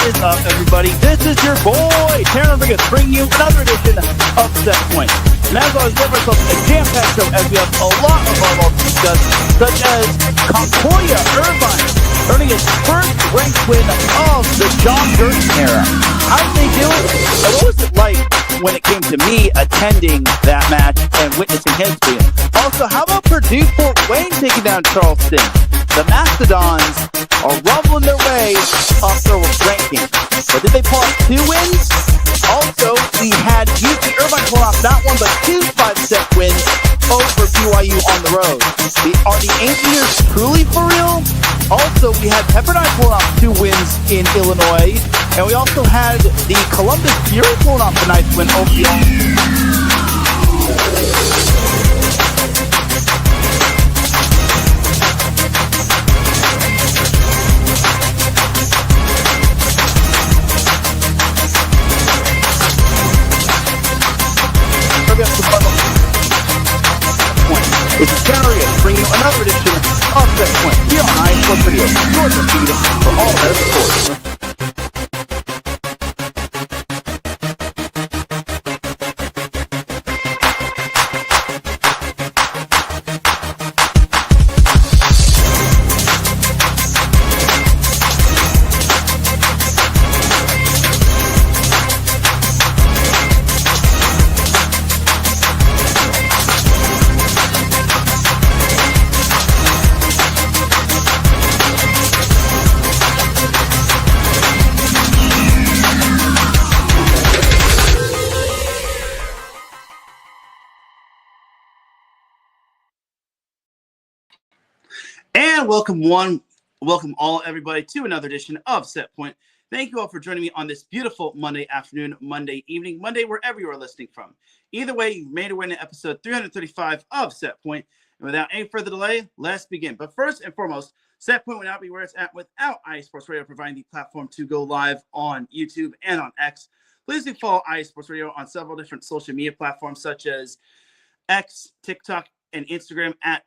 is up, everybody? This is your boy, Teran Rodriguez, bringing you another edition of Set Point. And as always, we have ourselves a jam-packed show as we have a lot of volleyball to discuss, such as Concordia Irvine earning its first ranked win of the John Gerson era. How did they do it? And what was it like when it came to me attending that match and witnessing his win? Also, how about Purdue Fort Wayne taking down Charleston? The Mastodons are rumbling their way up their ranking. But did they pull off 2 wins? Also, we had UC Irvine pull off not one but 2 5-set wins over BYU on the road. Are the Anteaters truly for real? Also, we had Pepperdine pulling off 2 wins in Illinois. And we also had the Columbus Fury pulling off a nice win over the This is Teran Rodriguez bringing you another edition of Set Point here on iSports Radio, your feed for all that sports. And welcome all, everybody, to another edition of Set Point. Thank you all for joining me on this beautiful Monday afternoon, Monday evening, Monday, wherever you are listening from. Either way, you've made your way to episode 335 of Set Point. And without any further delay, let's begin. But first and foremost, Set Point would not be where it's at without iSports Radio providing the platform to go live on YouTube and on X. Please do follow iSports Radio on several different social media platforms such as X, TikTok, and Instagram at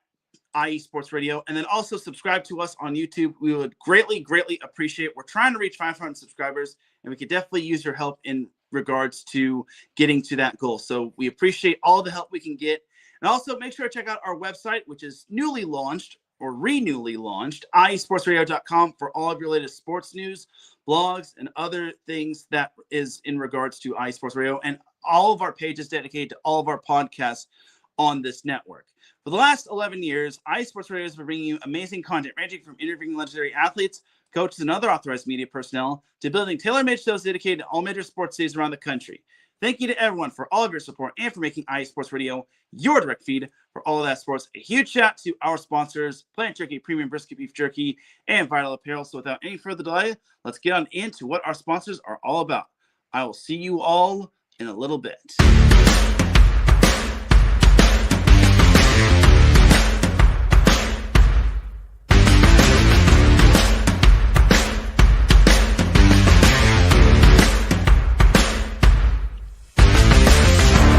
IE Sports Radio, and then also subscribe to us on YouTube. We would greatly appreciate it. We're trying to reach 500 subscribers, and we could definitely use your help in regards to getting to that goal. So we appreciate all the help we can get. And also make sure to check out our website, which is newly launched or renewally launched, iesportsradio.com, for all of your latest sports news, blogs, and other things that is in regards to IE Sports Radio, and all of our pages dedicated to all of our podcasts on this network. For the last 11 years, iSports Radio has been bringing you amazing content ranging from interviewing legendary athletes, coaches, and other authorized media personnel to building tailor-made shows dedicated to all major sports cities around the country. Thank you to everyone for all of your support and for making iSports Radio your direct feed for all of that sports. A huge shout to our sponsors, Planet Jerky, Premium Brisket Beef Jerky, and Vital Apparel. So without any further delay, let's get on into what our sponsors are all about. I will see you all in a little bit.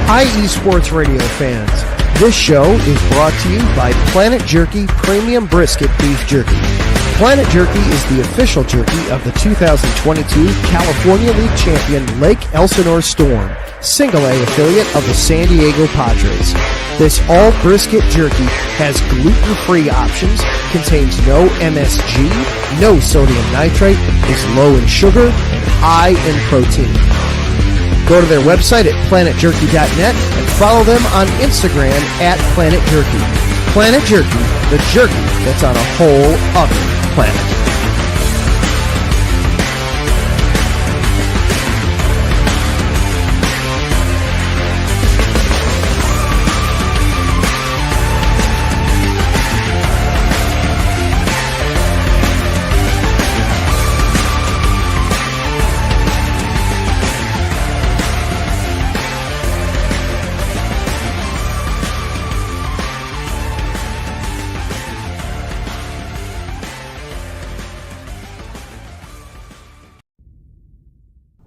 IE Sports Radio fans, this show is brought to you by Planet Jerky Premium Brisket Beef Jerky. Planet Jerky is the official jerky of the 2022 California League champion Lake Elsinore Storm, Single A affiliate of the San Diego Padres. This all brisket jerky has gluten-free options, contains no MSG, no sodium nitrate, is low in sugar, and high in protein. Go to their website at planetjerky.net and follow them on Instagram at Planet Jerky. Planet Jerky, the jerky that's on a whole other planet.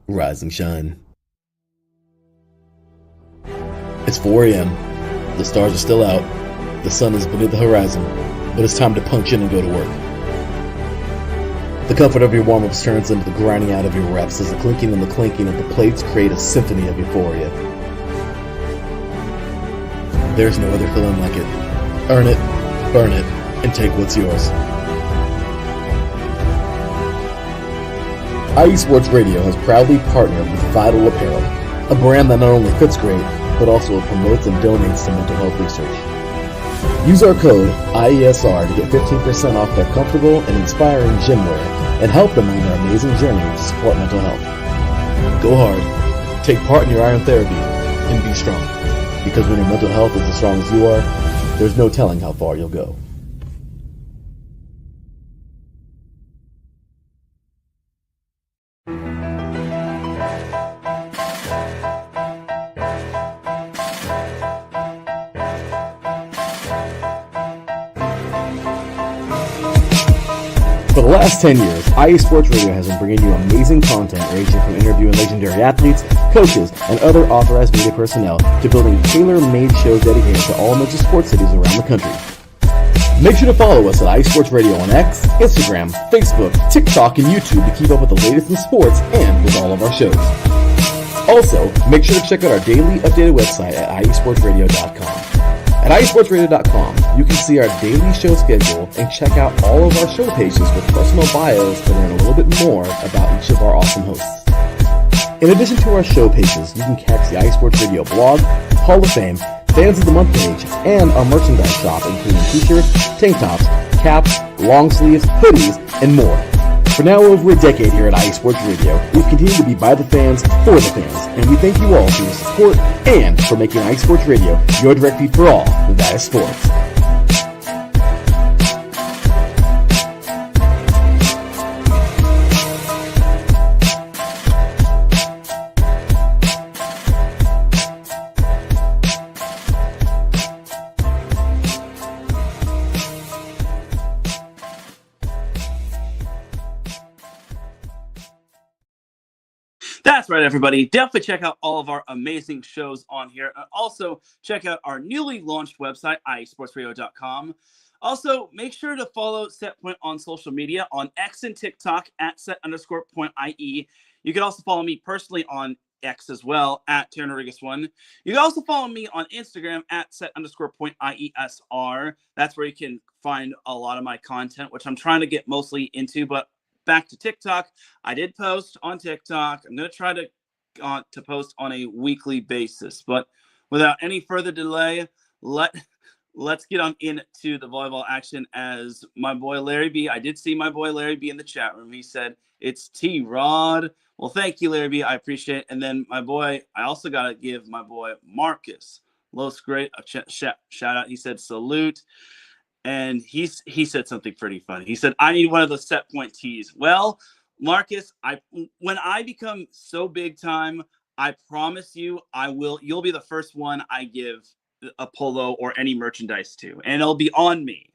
Rise and shine. It's 4 a.m. The stars are still out. The sun is beneath the horizon, but it's time to punch in and go to work. The comfort of your warm-ups turns into the grinding out of your reps as the clinking and the clinking of the plates create a symphony of euphoria. There's no other feeling like it. Earn it, burn it, and take what's yours. IE Sports Radio has proudly partnered with Vital Apparel, a brand that not only fits great, but also promotes and donates to mental health research. Use our code IESR to get 15% off their comfortable and inspiring gym wear and help them on their amazing journey to support mental health. Go hard, take part in your iron therapy, and be strong. Because when your mental health is as strong as you are, there's no telling how far you'll go. For the last 10 years, IE Sports Radio has been bringing you amazing content ranging from interviewing legendary athletes, coaches, and other authorized media personnel to building tailor-made shows dedicated to all major sports cities around the country. Make sure to follow us at IE Sports Radio on X, Instagram, Facebook, TikTok, and YouTube to keep up with the latest in sports and with all of our shows. Also, make sure to check out our daily updated website at iesportsradio.com. At iesportsradio.com, you can see our daily show schedule and check out all of our show pages with personal bios to learn a little bit more about each of our awesome hosts. In addition to our show pages, you can catch the IE Sports Radio blog, Hall of Fame, Fans of the Month page, and our merchandise shop including t-shirts, tank tops, caps, long sleeves, hoodies, and more. For now over a decade here at IE Sports Radio, we've continued to be by the fans, for the fans, and we thank you all for your support and for making IE Sports Radio your direct feed for all that is sports. That's right, everybody. Definitely check out all of our amazing shows on here. And also, check out our newly launched website, iesportsradio.com. Also, make sure to follow SetPoint on social media on X and TikTok at set_point.ie. You can also follow me personally on X as well at Teran Rodriguez 1. You can also follow me on Instagram at set_point.iesr. That's where you can find a lot of my content, which I'm trying to get mostly into, but back to TikTok. I did post on TikTok. I'm going to try to post on a weekly basis. But without any further delay, let's get on into the volleyball action as my boy Larry B. I did see my boy Larry B in the chat room. He said, it's T-Rod. Well, thank you, Larry B. I appreciate it. And then my boy, I also got to give my boy Marcus Los Great a shout out. He said, salute. And he said something pretty funny. He said, I need one of those set point tees. Well, Marcus, when I become so big time, I promise you, you'll be the first one I give a polo or any merchandise to, and it'll be on me.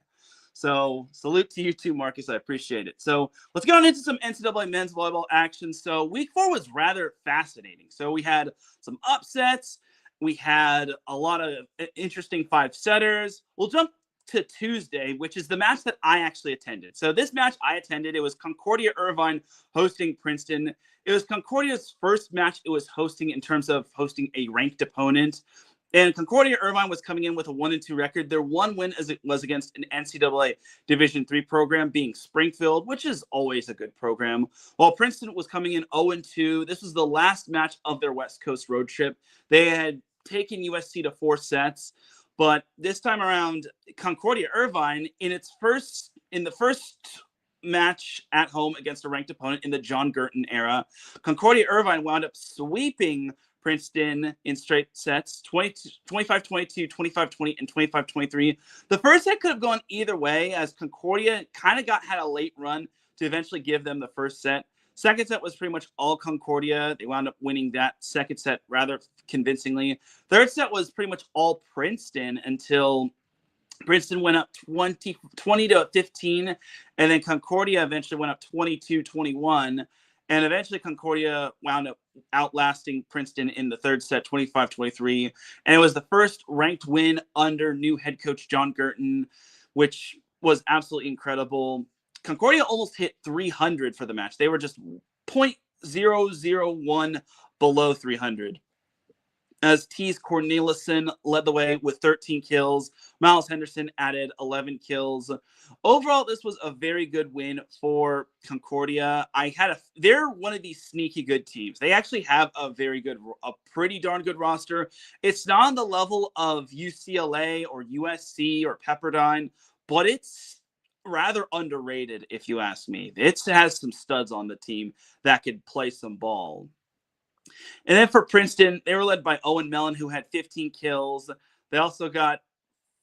So salute to you too, Marcus. I appreciate it. So let's get on into some NCAA men's volleyball action. So week 4 was rather fascinating. So we had some upsets. We had a lot of interesting 5-setters. We'll jump to Tuesday, which is the match that I actually attended. So this match I attended, it was Concordia Irvine hosting Princeton. It was Concordia's first match it was hosting in terms of hosting a ranked opponent. And Concordia Irvine was coming in with a 1-2 record. Their one win was against an NCAA Division III program, being Springfield, which is always a good program. While Princeton was coming in 0-2. This was the last match of their West Coast road trip. They had taken USC to 4 sets. But this time around, Concordia Irvine, in the first match at home against a ranked opponent in the John Gurton era, Concordia Irvine wound up sweeping Princeton in straight sets, 25-22, 25-20, and 25-23. The first set could have gone either way, as Concordia kind of had a late run to eventually give them the first set. Second set was pretty much all Concordia. They wound up winning that second set rather convincingly. Third set was pretty much all Princeton until Princeton went up 20-15, and then Concordia eventually went up 22-21. And eventually Concordia wound up outlasting Princeton in the third set, 25-23. And it was the first ranked win under new head coach John Gurton, which was absolutely incredible. Concordia almost hit 300 for the match. They were just 0.001 below 300. As Tease Corneliuson led the way with 13 kills. Miles Henderson added 11 kills. Overall, this was a very good win for Concordia. They're one of these sneaky good teams. They actually have a pretty darn good roster. It's not on the level of UCLA or USC or Pepperdine, but it's rather underrated, if you ask me. It has some studs on the team that could play some ball. And then for Princeton, they were led by Owen Mellon, who had 15 kills. They also got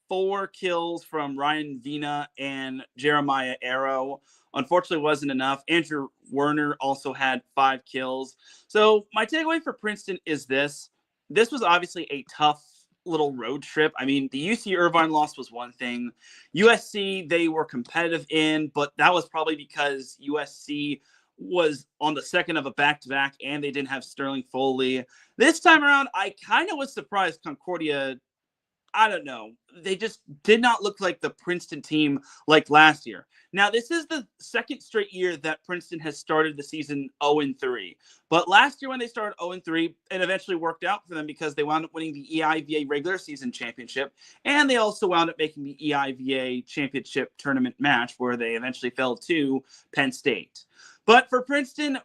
4 kills from Ryan Vina and Jeremiah Arrow. Unfortunately, wasn't enough. Andrew Werner also had 5 kills. So my takeaway for Princeton is this. This was obviously a tough little road trip. I mean, the UC Irvine loss was one thing. USC, they were competitive in, but that was probably because USC was on the second of a back-to-back, and they didn't have Sterling Foley. This time around, I kind of was surprised Concordia, I don't know, they just did not look like the Princeton team like last year. Now, this is the second straight year that Princeton has started the season 0-3. But last year when they started 0-3, it eventually worked out for them because they wound up winning the EIVA regular season championship, and they also wound up making the EIVA championship tournament match where they eventually fell to Penn State. But for Princeton,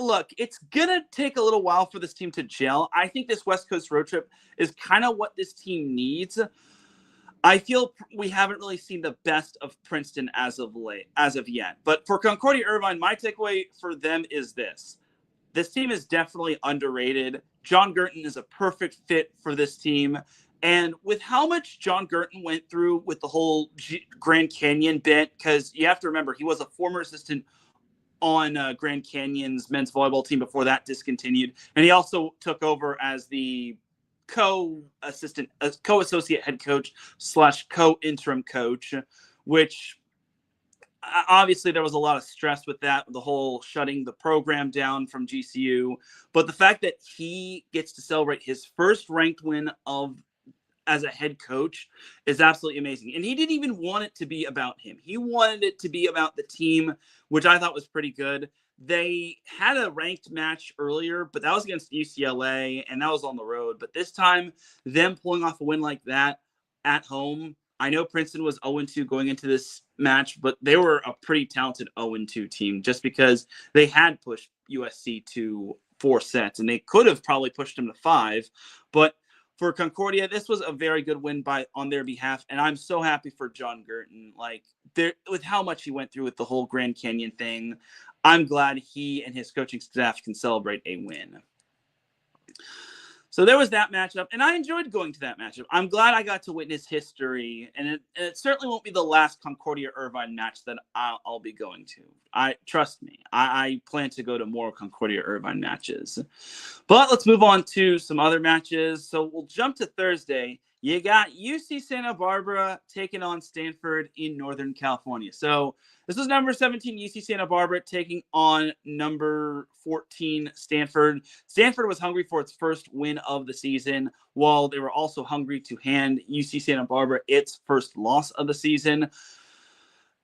look, it's going to take a little while for this team to gel. I think this West Coast road trip is kind of what this team needs. I feel we haven't really seen the best of Princeton as of yet. But for Concordia Irvine, my takeaway for them is this. This team is definitely underrated. John Girton is a perfect fit for this team. And with how much John Girton went through with the whole Grand Canyon bit, because you have to remember, he was a former assistant on Grand Canyon's men's volleyball team before that discontinued. And he also took over as the co-associate head coach / co-interim coach, which obviously there was a lot of stress with that, the whole shutting the program down from GCU. But the fact that he gets to celebrate his first ranked win as a head coach is absolutely amazing. And he didn't even want it to be about him. He wanted it to be about the team, which I thought was pretty good. They had a ranked match earlier, but that was against UCLA, and that was on the road. But this time, them pulling off a win like that at home, I know Princeton was 0-2 going into this match, but they were a pretty talented 0-2 team just because they had pushed USC to 4 sets, and they could have probably pushed them to 5. But for Concordia, this was a very good win on their behalf, and I'm so happy for John Girton. With how much he went through with the whole Grand Canyon thing, I'm glad he and his coaching staff can celebrate a win. So there was that matchup, and I enjoyed going to that matchup. I'm glad I got to witness history, and it certainly won't be the last Concordia-Irvine match that I'll be going to. Trust me, I plan to go to more Concordia-Irvine matches. But let's move on to some other matches. So we'll jump to Thursday. You got UC Santa Barbara taking on Stanford in Northern California. So this was number 17 UC Santa Barbara taking on number 14 Stanford. Stanford was hungry for its first win of the season, while they were also hungry to hand UC Santa Barbara its first loss of the season.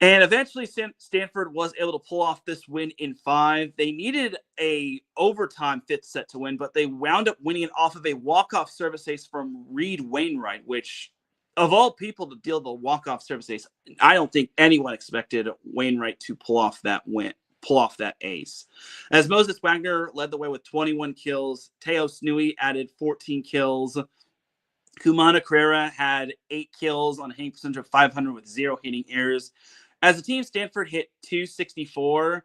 And eventually Stanford was able to pull off this win in 5. They needed a overtime 5th set to win, but they wound up winning it off of a walk-off service ace from Reed Wainwright, which, of all people to deal the walk-off service ace, I don't think anyone expected Wainwright to pull off that ace. As Moses Wagner led the way with 21 kills, Teo Snui added 14 kills. Kumana Carrera had 8 kills on a hitting percentage of 500 with 0 hitting errors. As a team, Stanford hit 264.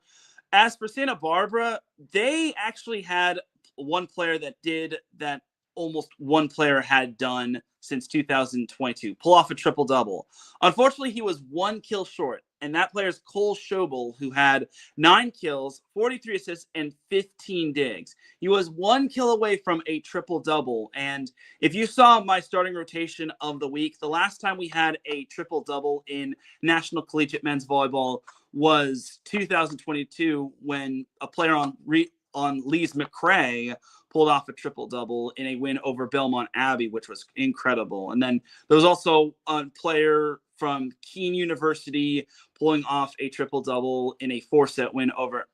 As for Santa Barbara, they actually had one player that did that almost one player had done since 2022, pull off a triple-double. Unfortunately, he was 1 kill short, and that player is Cole Schobel, who had 9 kills, 43 assists, and 15 digs. He was 1 kill away from a triple-double, and if you saw my starting rotation of the week, the last time we had a triple-double in National Collegiate Men's Volleyball was 2022 when a player on Lee's McCrae pulled off a triple-double in a win over Belmont Abbey, which was incredible. And then there was also a player from Keene University pulling off a triple-double in a 4-set win over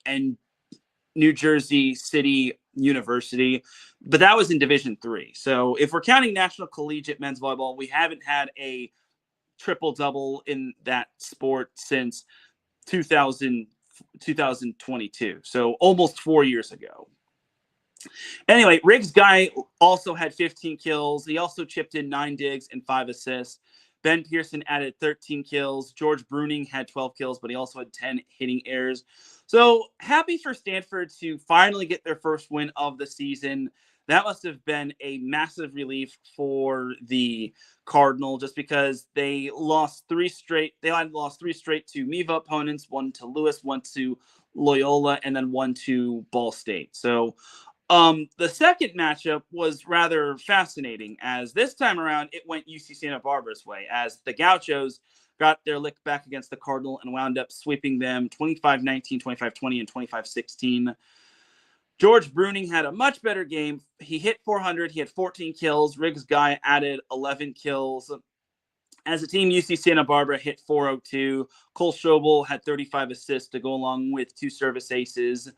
New Jersey City University, but that was in Division III. So if we're counting National Collegiate Men's Volleyball, we haven't had a triple-double in that sport since 2022. So almost 4 years ago. Anyway, Riggs Guy also had 15 kills. He also chipped in 9 digs and 5 assists. Ben Pearson added 13 kills. George Bruning had 12 kills, but he also had 10 hitting errors. So happy for Stanford to finally get their first win of the season. That must have been a massive relief for the Cardinal, just because they lost 3 straight. They had lost 3 straight to MIVA opponents, 1 to Lewis, 1 to Loyola, and then 1 to Ball State. So the second matchup was rather fascinating, as this time around it went UC Santa Barbara's way, as the Gauchos got their lick back against the Cardinal and wound up sweeping them 25-19, 25-20, and 25-16. George Bruning had a much better game. He hit 400. He had 14 kills. Riggs Guy added 11 kills. As a team, UC Santa Barbara hit 402. Cole Schobel had 35 assists to go along with 2 service aces.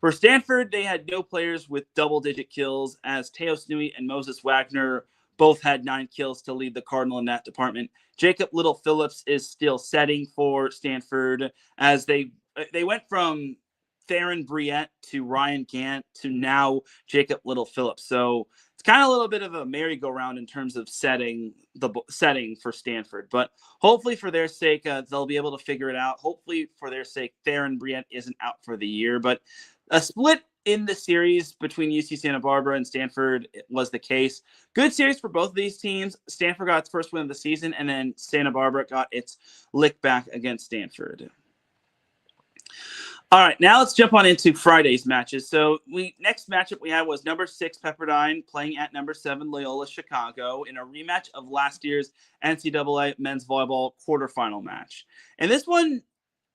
For Stanford, they had no players with double-digit kills, as Teo Snui and Moses Wagner both had 9 kills to lead the Cardinal in that department. Jacob Little-Phillips is still setting for Stanford, as they went from Theron Briette to Ryan Gant to now Jacob Little-Phillips. So it's kind of a little bit of a merry-go-round in terms of setting for Stanford. But hopefully for their sake, they'll be able to figure it out. Hopefully for their sake, Theron Briette isn't out for the year. But a split in the series between UC Santa Barbara and Stanford was the case. Good series for both of these teams. Stanford got its first win of the season, and then Santa Barbara got its lick back against Stanford. All right, now let's jump on into Friday's matches. So next matchup we had was number 6 Pepperdine playing at number 7 Loyola Chicago in a rematch of last year's NCAA men's volleyball quarterfinal match. And this one,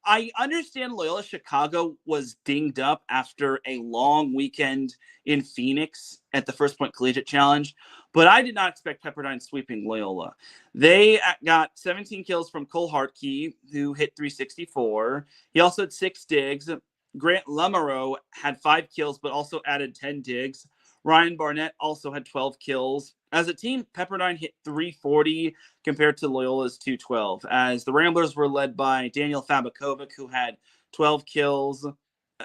I understand Loyola Chicago was dinged up after a long weekend in Phoenix at the First Point Collegiate Challenge, but I did not expect Pepperdine sweeping Loyola. They got 17 kills from Cole Hartke, who hit 364. He also had 6 digs. Grant Lamoureux had 5 kills, but also added 10 digs. Ryan Barnett also had 12 kills. As a team, Pepperdine hit 340 compared to Loyola's 212, as the Ramblers were led by Daniel Fabakovic, who had 12 kills.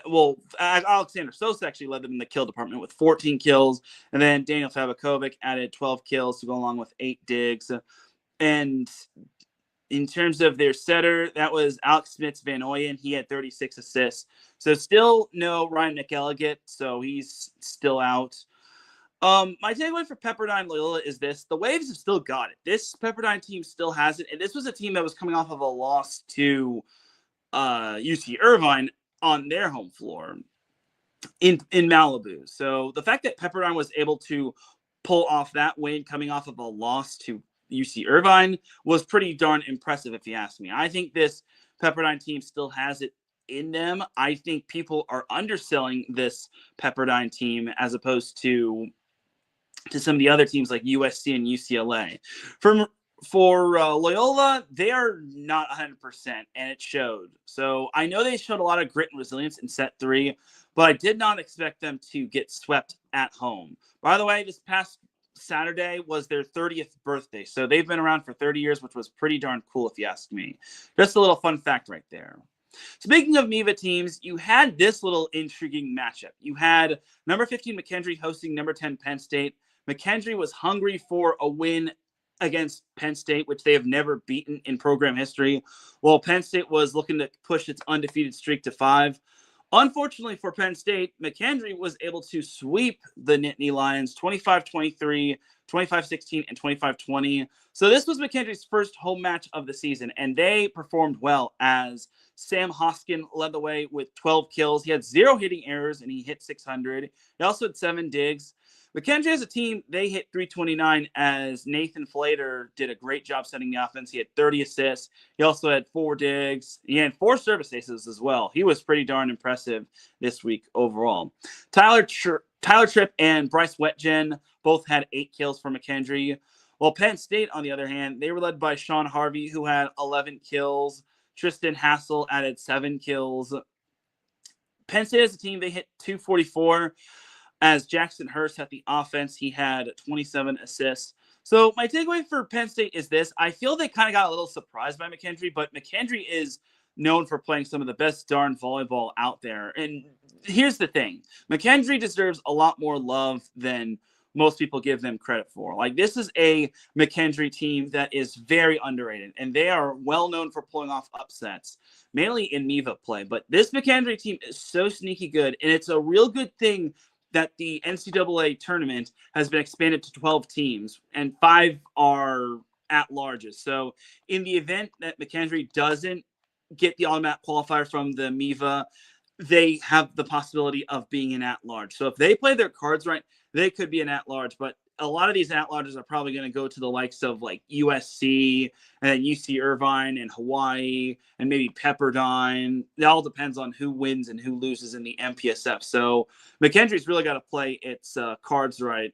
Well, Alexander Sosa actually led them in the kill department with 14 kills, and then Daniel Fabakovic added 12 kills to go along with 8 digs. And in terms of their setter, that was Alex Smits Van Oyen. He had 36 assists. So still no Ryan McElligott, so he's still out. My takeaway for Pepperdine Loyola is this. The Waves have still got it. This Pepperdine team still has it. And this was a team that was coming off of a loss to UC Irvine on their home floor in Malibu. So the fact that Pepperdine was able to pull off that win coming off of a loss to UC Irvine was pretty darn impressive, if you ask me. I think this Pepperdine team still has it in them. I think people are underselling this Pepperdine team as opposed to some of the other teams like USC and UCLA. For Loyola, they are not 100%, and it showed. So I know they showed a lot of grit and resilience in set 3, but I did not expect them to get swept at home. By the way, this past Saturday was their 30th birthday, so they've been around for 30 years, which was pretty darn cool, if you ask me. Just a little fun fact right there. Speaking of MIVA teams, you had this little intriguing matchup. You had number 15 McKendree hosting number 10 Penn State. McKendree was hungry for a win against Penn State, which they have never beaten in program history, while Penn State was looking to push its undefeated streak to 5. Unfortunately for Penn State, McKendree was able to sweep the Nittany Lions 25-23, 25-16, and 25-20. So this was McKendree's first home match of the season, and they performed well, as Sam Hoskin led the way with 12 kills. He had 0 hitting errors, and he hit 600. He also had 7 digs. McKendree as a team, they hit 329, as Nathan Flater did a great job setting the offense. He had 30 assists. He also had 4 digs. He had 4 service aces as well. He was pretty darn impressive this week overall. Tyler Tyler Tripp and Bryce Wetjen both had 8 kills for McKendree. While Penn State, on the other hand, they were led by Sean Harvey, who had 11 kills. Tristan Hassel added 7 kills. Penn State as a team, they hit 244. As Jackson Hurst had the offense, he had 27 assists. So my takeaway for Penn State is this. I feel they kind of got a little surprised by McKendree, but McKendree is known for playing some of the best darn volleyball out there. And here's the thing. McKendree deserves a lot more love than most people give them credit for. Like, this is a McKendree team that is very underrated, and they are well known for pulling off upsets, mainly in MIVA play. But this McKendree team is so sneaky good, and it's a real good thing that the NCAA tournament has been expanded to 12 teams, and 5 are at-larges. So in the event that McKendree doesn't get the automatic qualifier from the MIVA, they have the possibility of being an at-large. So if they play their cards right, they could be an at-large. But a lot of these at-larges are probably going to go to the likes of like USC and then UC Irvine and Hawaii and maybe Pepperdine. It all depends on who wins and who loses in the MPSF. So McKendree's really got to play its cards right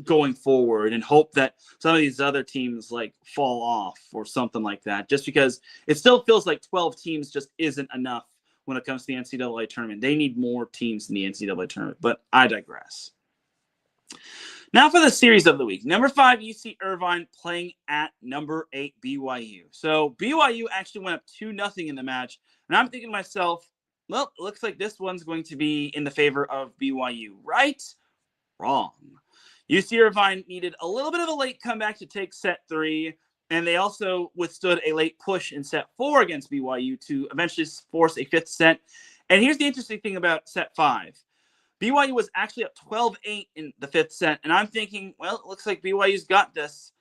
going forward and hope that some of these other teams like fall off or something like that, just because it still feels like 12 teams just isn't enough when it comes to the NCAA tournament. They need more teams in the NCAA tournament, but I digress. Now for the series of the week. Number 5, UC Irvine playing at number 8, BYU. So BYU actually went up 2-0 in the match. And I'm thinking to myself, well, it looks like this one's going to be in the favor of BYU, right? Wrong. UC Irvine needed a little bit of a late comeback to take set 3. And they also withstood a late push in set 4 against BYU to eventually force a 5th set. And here's the interesting thing about set 5. BYU was actually up 12-8 in the 5th set, and I'm thinking, well, it looks like BYU's got this.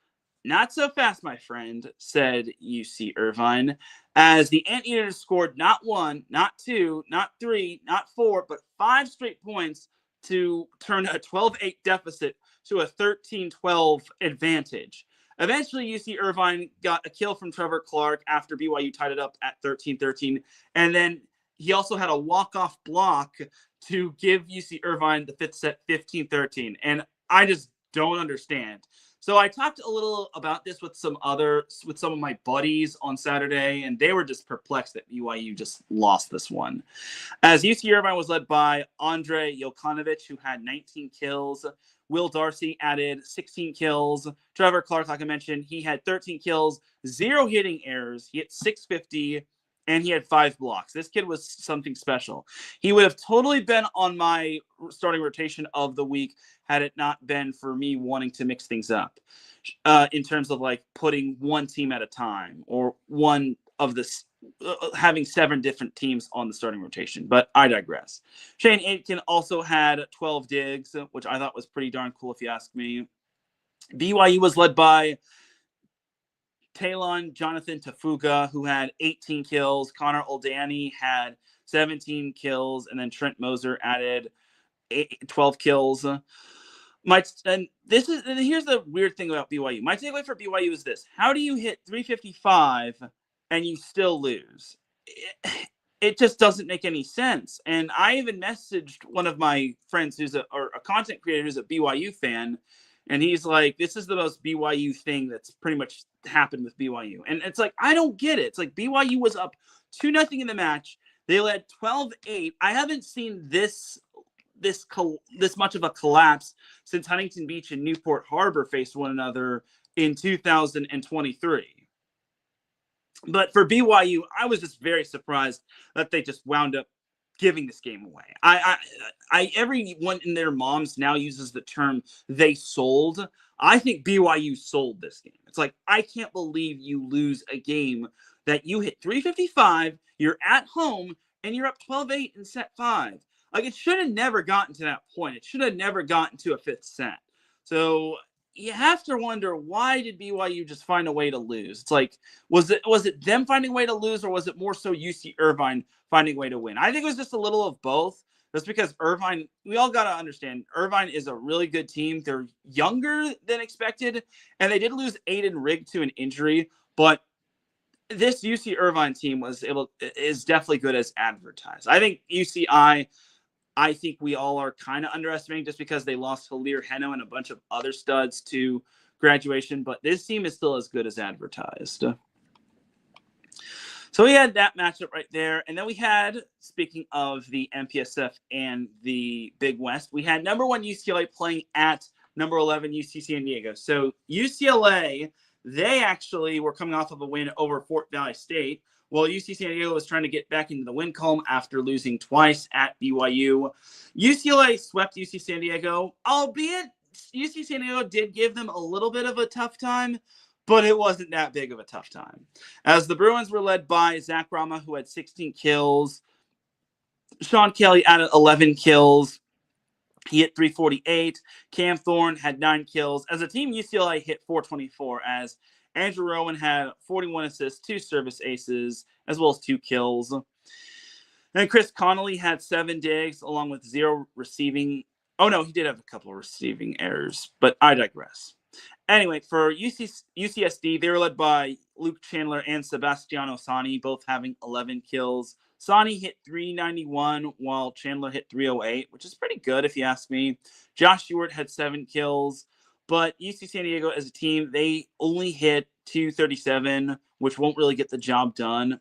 Not so fast, my friend, said UC Irvine, as the Anteaters scored not 1, not 2, not 3, not 4, but 5 straight points to turn a 12-8 deficit to a 13-12 advantage. Eventually, UC Irvine got a kill from Trevor Clark after BYU tied it up at 13-13, and then he also had a walk-off block to give UC Irvine the 5th set 15-13. And I just don't understand. So I talked a little about this with some of my buddies on Saturday, and they were just perplexed that BYU just lost this one. As UC Irvine was led by Andre Jokanovic, who had 19 kills. Will Darcy added 16 kills. Trevor Clark, like I mentioned, he had 13 kills, 0 hitting errors. He hit 650. And he had 5 blocks. This kid was something special. He would have totally been on my starting rotation of the week had it not been for me wanting to mix things up in terms of like putting one team at a time or one of this having 7 different teams on the starting rotation. But I digress. Shane Aitken also had 12 digs, which I thought was pretty darn cool if you ask me. BYU was led by Talon Jonathan Tafuga, who had 18 kills. Connor Oldani had 17 kills. And then Trent Moser added 12 kills. Here's the weird thing about BYU. My takeaway for BYU is this. How do you hit 355 and you still lose? It just doesn't make any sense. And I even messaged one of my friends who's a content creator who's a BYU fan. And he's like, this is the most BYU thing that's pretty much happened with BYU. And it's like, I don't get it. It's like BYU was up 2-0 in the match. They led 12-8. I haven't seen this much of a collapse since Huntington Beach and Newport Harbor faced one another in 2023. But for BYU, I was just very surprised that they just wound up giving this game away. Everyone in their moms now uses the term they sold. I think BYU sold this game. It's like, I can't believe you lose a game that you hit 355, you're at home, and you're up 12-8 in set 5. Like, it should have never gotten to that point. It should have never gotten to a 5th set. So you have to wonder, why did BYU just find a way to lose? It's like, was it them finding a way to lose, or was it more so UC Irvine finding a way to win? I think it was just a little of both. Just because Irvine, we all got to understand, Irvine is a really good team. They're younger than expected, and they did lose Aiden Rigg to an injury, but this UC Irvine team is definitely good as advertised. I think UCI, I think we all are kind of underestimating just because they lost Halir Heno and a bunch of other studs to graduation. But this team is still as good as advertised. So we had that matchup right there. And then we had, speaking of the MPSF and the Big West, we had number 1 UCLA playing at number 11 UC San Diego. So UCLA, they actually were coming off of a win over Fort Valley State, while UC San Diego was trying to get back into the win column after losing twice at BYU. UCLA swept UC San Diego, albeit UC San Diego did give them a little bit of a tough time, but it wasn't that big of a tough time, as the Bruins were led by Zach Rama, who had 16 kills. Sean Kelly added 11 kills. He hit 348. Cam Thorne had 9 kills. As a team, UCLA hit 424, as Andrew Rowan had 41 assists, 2 service aces, as well as 2 kills. And Chris Connolly had 7 digs, along with 0 receiving. Oh, no, he did have a couple of receiving errors, but I digress. Anyway, for UCSD, they were led by Luke Chandler and Sebastiano Sani, both having 11 kills. Sani hit 391, while Chandler hit 308, which is pretty good if you ask me. Josh Ewart had 7 kills, but UC San Diego as a team, they only hit 237, which won't really get the job done.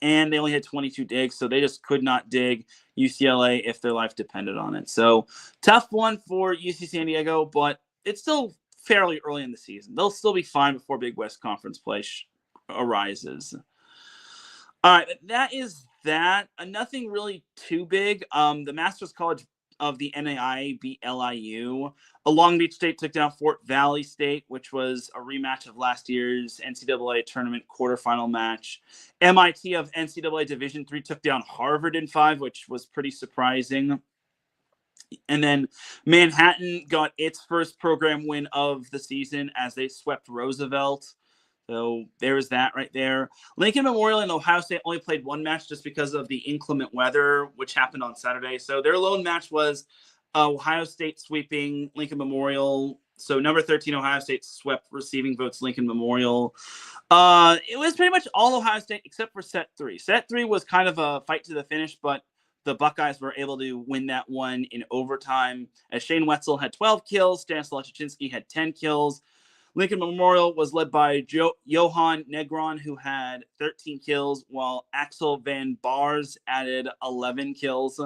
And they only had 22 digs, so they just could not dig UCLA if their life depended on it. So tough one for UC San Diego, but it's still fairly early in the season. They'll still be fine before Big West Conference play arises. All right, that is that. Nothing really too big. The Masters College of the NAIA beat LIU. Long Beach State took down Fort Valley State, which was a rematch of last year's NCAA tournament quarterfinal match. MIT of NCAA Division III took down Harvard in 5, which was pretty surprising. And then Manhattan got its first program win of the season as they swept Roosevelt. So there's that right there. Lincoln Memorial and Ohio State only played 1 match just because of the inclement weather, which happened on Saturday. So their lone match was Ohio State sweeping Lincoln Memorial. So number 13, Ohio State swept receiving votes Lincoln Memorial. It was pretty much all Ohio State except for set 3. Set 3 was kind of a fight to the finish, but the Buckeyes were able to win that one in overtime, as Shane Wetzel had 12 kills. Stanislaw Chichinski had 10 kills. Lincoln Memorial was led by Johan Negron, who had 13 kills, while Axel Van Bars added 11 kills.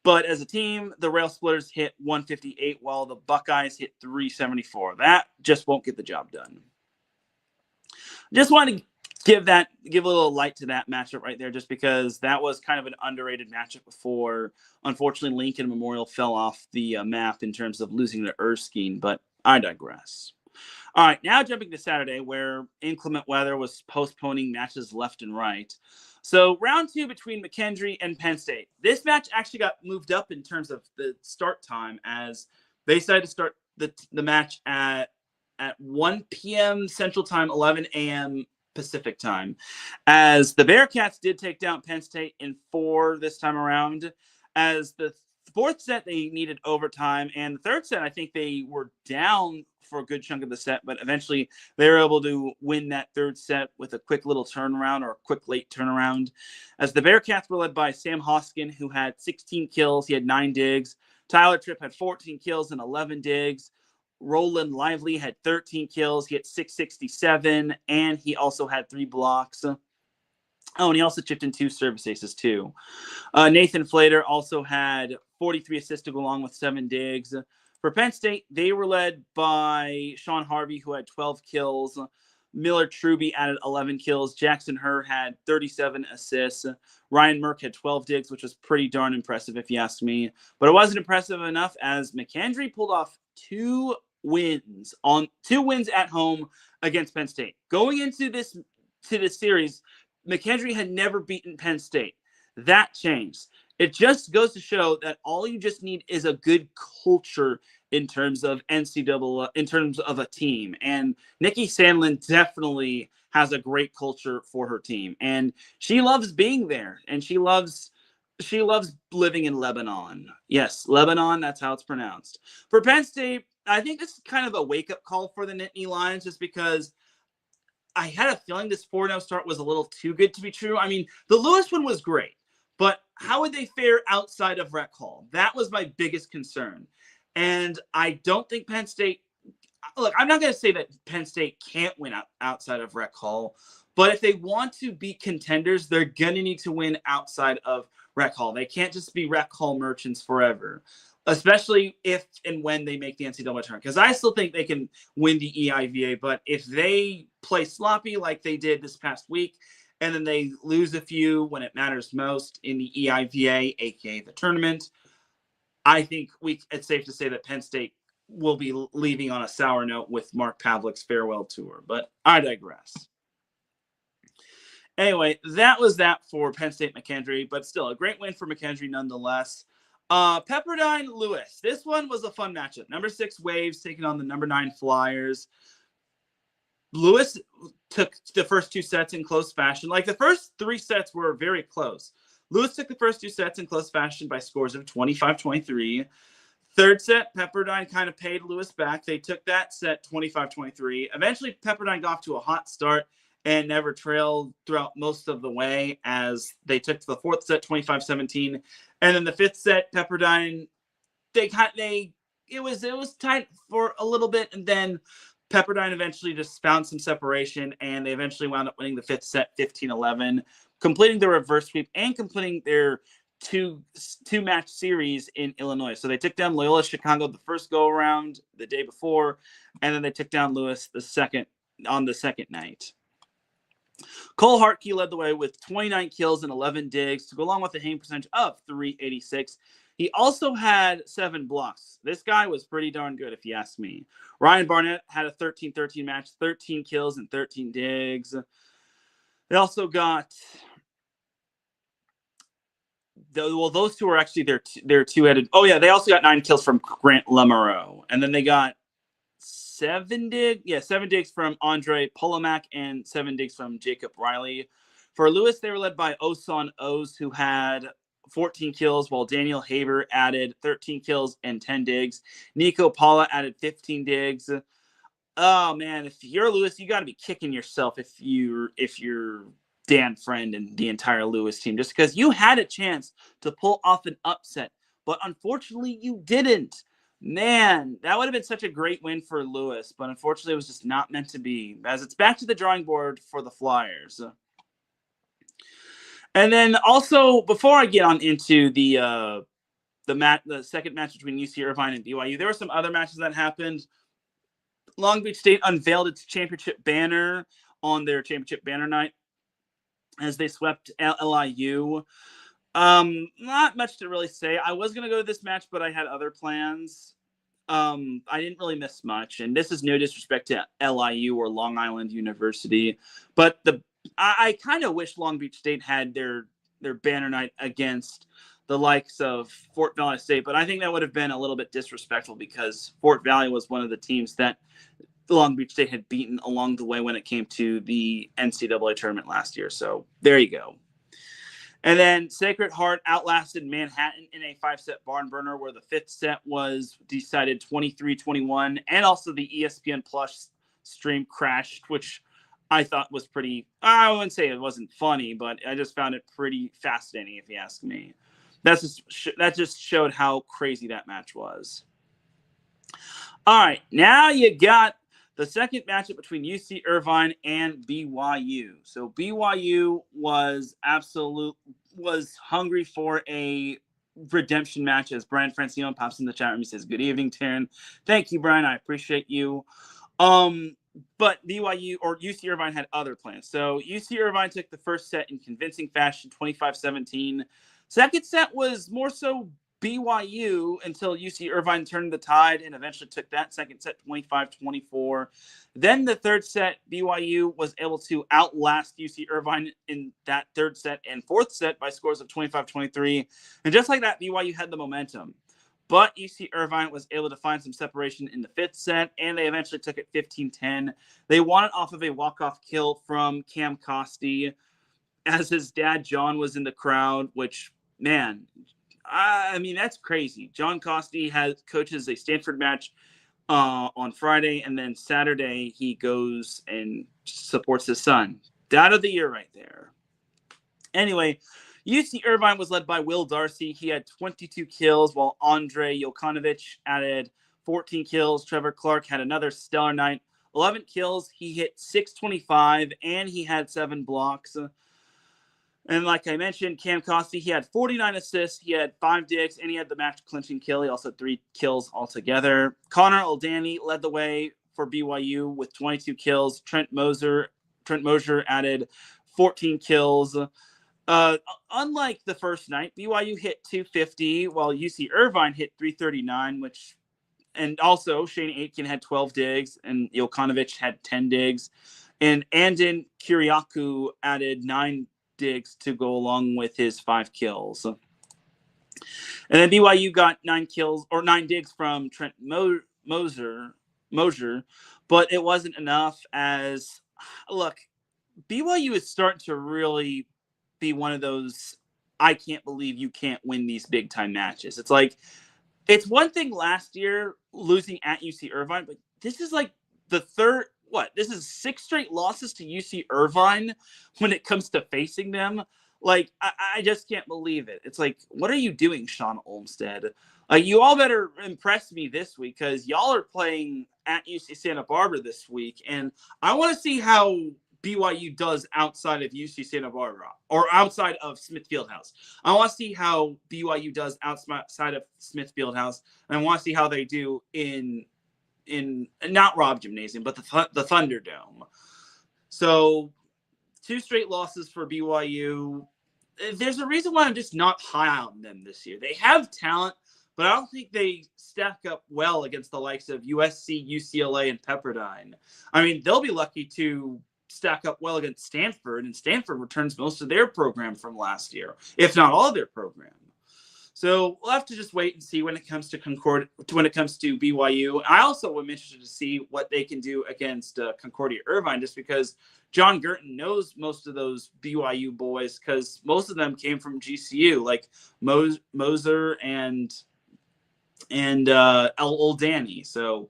But as a team, the Rail Splitters hit 158, while the Buckeyes hit 374. That just won't get the job done. Just wanted to give a little light to that matchup right there, just because that was kind of an underrated matchup before. Unfortunately, Lincoln Memorial fell off the map in terms of losing to Erskine, but I digress. All right, now jumping to Saturday, where inclement weather was postponing matches left and right. So round 2 between McKendree and Penn State. This match actually got moved up in terms of the start time, as they decided to start the match at 1 p.m. Central Time, 11 a.m. Pacific Time, as the Bearcats did take down Penn State in 4 this time around. As the 4th set, they needed overtime, and the 3rd set, I think they were down for a good chunk of the set, but eventually they were able to win that 3rd set with a quick little turnaround, or a quick late turnaround, as the Bearcats were led by Sam Hoskin, who had 16 kills. He had 9 digs. Tyler Tripp had 14 kills and 11 digs. Roland Lively had 13 kills. He had 667, and he also had 3 blocks. Oh, and he also chipped in 2 service aces, too. Nathan Flater also had 43 assists to go along with 7 digs. For Penn State, they were led by Sean Harvey, who had 12 kills. Miller Truby added 11 kills. Jackson Herr had 37 assists. Ryan Merck had 12 digs, which was pretty darn impressive if you ask me. But it wasn't impressive enough, as McKendree pulled off 2 wins at home against Penn State. Going into this series, McKendree had never beaten Penn State. That changed. It just goes to show that all you just need is a good culture in terms of NCAA, in terms of a team. And Nikki Sandlin definitely has a great culture for her team. And she loves being there. And she loves living in Lebanon. Yes, Lebanon, that's how it's pronounced. For Penn State, I think this is kind of a wake-up call for the Nittany Lions, just because I had a feeling this 4-0 start was a little too good to be true. I mean, the Lewis one was great, But how would they fare outside of Rec Hall? That was my biggest concern. And I don't think Penn State – look, I'm not going to say that Penn State can't win outside of Rec Hall, but if they want to be contenders, they're going to need to win outside of Rec Hall. They can't just be Rec Hall merchants forever, especially if and when they make the NCAA tournament. Because I still think they can win the EIVA, but if they play sloppy like they did this past week, and then they lose a few when it matters most in the EIVA, aka the tournament, I think it's safe to say that Penn State will be leaving on a sour note with Mark Pavlik's farewell tour. But I digress. Anyway, that was that for Penn State McKendree, but still a great win for McKendree nonetheless. Pepperdine Lewis. This one was a fun matchup. Number 6 Waves taking on the number 9 Flyers. Lewis took the first 2 sets in close fashion. Like the first 3 sets were very close. Lewis took the first 2 sets in close fashion by scores of 25-23. Third set, Pepperdine kind of paid Lewis back. They took that set 25-23. Eventually, Pepperdine got off to a hot start and never trailed throughout most of the way as they took the 4th set 25-17. And then the 5th set, Pepperdine, it was tight for a little bit, and then Pepperdine eventually just found some separation, and they eventually wound up winning the 5th set 15-11, completing the reverse sweep and completing their two-match series in Illinois. So they took down Loyola Chicago the first go-around the day before, and then they took down Lewis on the second night. Cole Hartke led the way with 29 kills and 11 digs to go along with a hitting percentage of .386. He also had 7 blocks. This guy was pretty darn good, if you ask me. Ryan Barnett had a 13-13 match, 13 kills and 13 digs. They also got those two are actually their two-headed. Oh yeah, they also got 9 kills from Grant Lemoreau, and then they got 7 digs from Andre Polomak and 7 digs from Jacob Riley. For Lewis, they were led by Osan Oz, who had 14 kills, while Daniel Haber added 13 kills and 10 digs. Nico Paula added 15 digs. Oh man, if you're Lewis, you got to be kicking yourself if you're Dan Friend and the entire Lewis team, just because you had a chance to pull off an upset, but unfortunately you didn't. Man, that would have been such a great win for Lewis, but unfortunately it was just not meant to be, as it's back to the drawing board for the Flyers. And then also, before I get on into the second match between UC Irvine and BYU, there were some other matches that happened. Long Beach State unveiled its championship banner on their championship banner night as they swept LIU. Not much to really say. I was going to go to this match, but I had other plans. I didn't really miss much, and this is no disrespect to LIU or Long Island University, but I kind of wish Long Beach State had their banner night against the likes of Fort Valley State, but I think that would have been a little bit disrespectful because Fort Valley was one of the teams that Long Beach State had beaten along the way when it came to the NCAA tournament last year. So there you go. And then Sacred Heart outlasted Manhattan in a 5-set barn burner where the 5th set was decided 23-21, and also the ESPN Plus stream crashed, which I thought was pretty, I wouldn't say it wasn't funny, but I just found it pretty fascinating, if you ask me. That just showed how crazy that match was. All right, now you got the second matchup between UC Irvine and BYU. So BYU was hungry for a redemption match, as Brian Francione pops in the chat room. He says, "Good evening, Teran." Thank you, Brian. I appreciate you. But BYU or UC Irvine had other plans. So UC Irvine took the first set in convincing fashion, 25-17. Second set was more so BYU until UC Irvine turned the tide and eventually took that second set 25-24. Then the third set, BYU was able to outlast UC Irvine in that third set and fourth set by scores of 25-23. And just like that, BYU had the momentum. But UC Irvine was able to find some separation in the fifth set, and they eventually took it 15-10. They won it off of a walk-off kill from Cam Costi, as his dad, John, was in the crowd, which, man, I mean, that's crazy. John Costi coaches a Stanford match on Friday, and then Saturday he goes and supports his son. Dad of the year right there. Anyway, UC Irvine was led by Will Darcy. He had 22 kills, while Andre Jokanovic added 14 kills. Trevor Clark had another stellar night, 11 kills. He hit 625, and he had 7 blocks. And like I mentioned, Cam Costi, he had 49 assists, he had 5 digs, and he had the match-clinching kill. He also had 3 kills altogether. Connor Oldani led the way for BYU with 22 kills. Trent Moser added 14 kills. Unlike the first night, BYU hit 250, while UC Irvine hit 339, and also Shane Aitken had 12 digs, and Jokanovic had 10 digs. And Andin Kiriakou added 9 digs to go along with his 5 kills. And then BYU got 9 digs from Trent Moser, but it wasn't enough. As look, BYU is starting to really be one of those I can't believe you can't win these big time matches. It's like, it's one thing last year losing at UC Irvine, but this is like the third. This is 6 straight losses to UC Irvine when it comes to facing them. Like, I just can't believe it. It's like, what are you doing, Sean Olmstead? You all better impress me this week, because y'all are playing at UC Santa Barbara this week, and I want to see how BYU does outside of UC Santa Barbara or outside of Smith Fieldhouse. I want to see how BYU does outside of Smith Fieldhouse, and I want to see how they do in not Robb Gymnasium, but the Thunderdome. So 2 straight losses for BYU. There's a reason why I'm just not high on them this year. They have talent, but I don't think they stack up well against the likes of USC, UCLA, and Pepperdine. I mean, they'll be lucky to stack up well against Stanford, and Stanford returns most of their program from last year, if not all their program. So we'll have to just wait and see when it comes to BYU. I also am interested to see what they can do against Concordia Irvine, just because John Girton knows most of those BYU boys, because most of them came from GCU, like Moser and Old Danny. So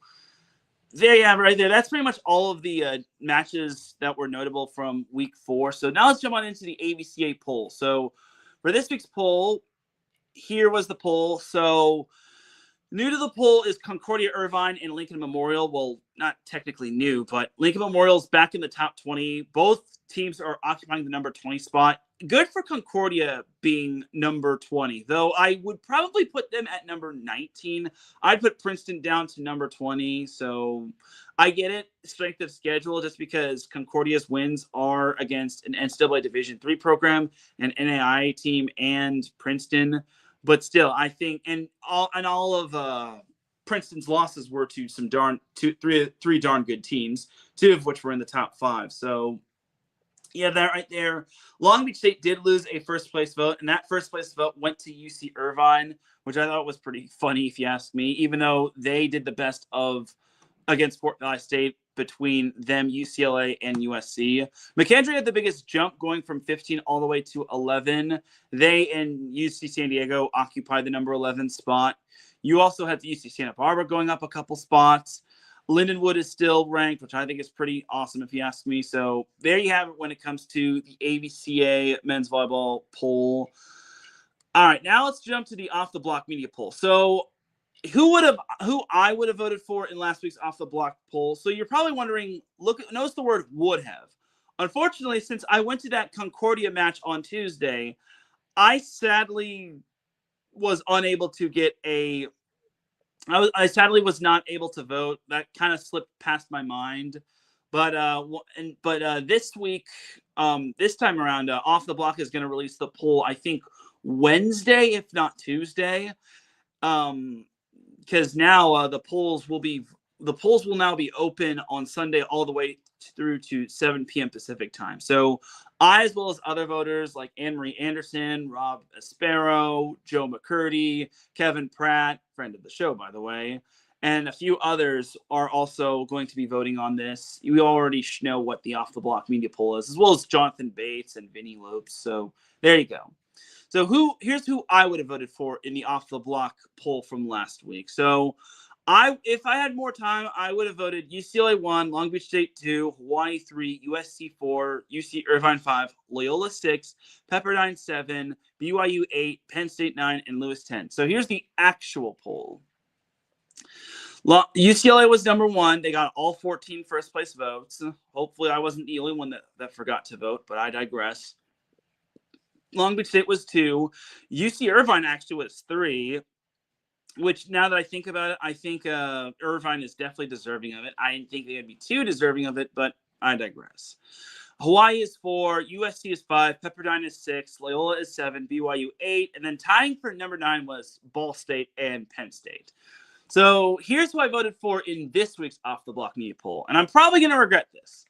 there you have it right there. That's pretty much all of the matches that were notable from week 4. So now let's jump on into the AVCA poll. So for this week's poll, here was the poll. So new to the poll is Concordia Irvine and Lincoln Memorial. Well, not technically new, but Lincoln Memorial's back in the top 20. Both teams are occupying the number 20 spot. Good for Concordia being number 20, though I would probably put them at number 19. I'd put Princeton down to number 20. So I get it, strength of schedule, just because Concordia's wins are against an NCAA Division III program, an NAIA team, and Princeton. But still, I think, and all of Princeton's losses were to some three darn good teams, 2 of which were in the top 5. So, yeah, that right there. Long Beach State did lose a first place vote, and that first place vote went to UC Irvine, which I thought was pretty funny, if you ask me, even though they did the best of against Fort Valley State between them, UCLA, and USC. McKendree had the biggest jump, going from 15 all the way to 11. They and UC San Diego occupy the number 11 spot. You also have UC Santa Barbara going up a couple spots. Lindenwood is still ranked, which I think is pretty awesome, if you ask me. So there you have it when it comes to the AVCA men's volleyball poll. All right, now let's jump to the Off the Block media poll. So who I would have voted for in last week's Off the Block poll. So you're probably wondering, notice the word would have. Unfortunately, since I went to that Concordia match on Tuesday, I sadly was unable to get I sadly was not able to vote. That kind of slipped past my mind. But this week, this time around, Off the Block is going to release the poll, I think, Wednesday, if not Tuesday. Because now the polls will now be open on Sunday all the way through to 7 p.m. Pacific time. So I, as well as other voters like Anne-Marie Anderson, Rob Aspero, Joe McCurdy, Kevin Pratt, friend of the show, by the way, and a few others are also going to be voting on this. You already know what the Off the Block media poll is, as well as Jonathan Bates and Vinny Lopes. So there you go. So here's who I would have voted for in the Off the Block poll from last week. So If I had more time, I would have voted UCLA 1, Long Beach State 2, Hawaii 3, USC 4, UC Irvine 5, Loyola 6, Pepperdine 7, BYU 8, Penn State 9, and Lewis 10. So here's the actual poll. UCLA was number 1. They got all 14 first place votes. Hopefully I wasn't the only one that forgot to vote, but I digress. Long Beach State was 2. UC Irvine actually was 3. Which, now that I think about it, I think Irvine is definitely deserving of it. I didn't think they would be too deserving of it, but I digress. Hawaii is 4, USC is 5, Pepperdine is 6, Loyola is 7, BYU 8, and then tying for number 9 was Ball State and Penn State. So here's who I voted for in this week's Off the Block Media Poll, and I'm probably going to regret this.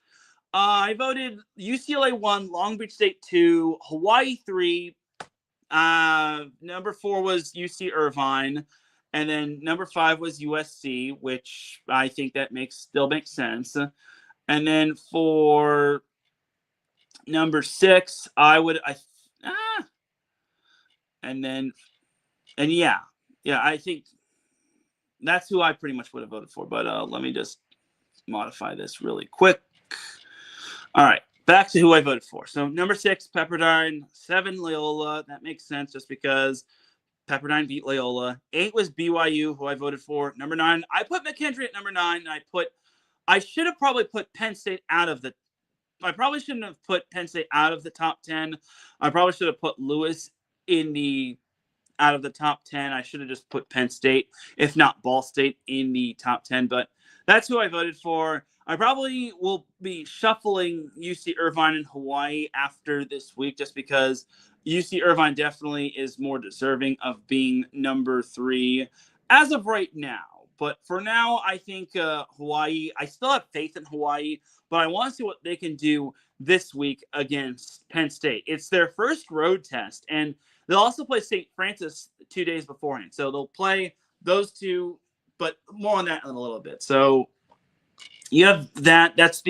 I voted UCLA 1, Long Beach State 2, Hawaii 3, number 4 was UC Irvine, and then number 5 was USC, which I think that still makes sense. And then for number 6, I think that's who I pretty much would have voted for. But let me just modify this really quick. All right, back to who I voted for. So number 6, Pepperdine, 7, Loyola. That makes sense just because Pepperdine beat Loyola. 8 was BYU, who I voted for. Number 9, I put McKendree at number 9. And I should have probably put Penn State out of the. I probably shouldn't have put Penn State out of the top 10. I probably should have put Lewis out of the top 10. I should have just put Penn State, if not Ball State, in the top 10. But that's who I voted for. I probably will be shuffling UC Irvine and Hawaii after this week, just because UC Irvine definitely is more deserving of being number 3 as of right now. But for now, I think Hawaii, I still have faith in Hawaii, but I want to see what they can do this week against Penn State. It's their first road test, and they'll also play St. Francis 2 days beforehand. So they'll play those two, but more on that in a little bit. So you have that. That's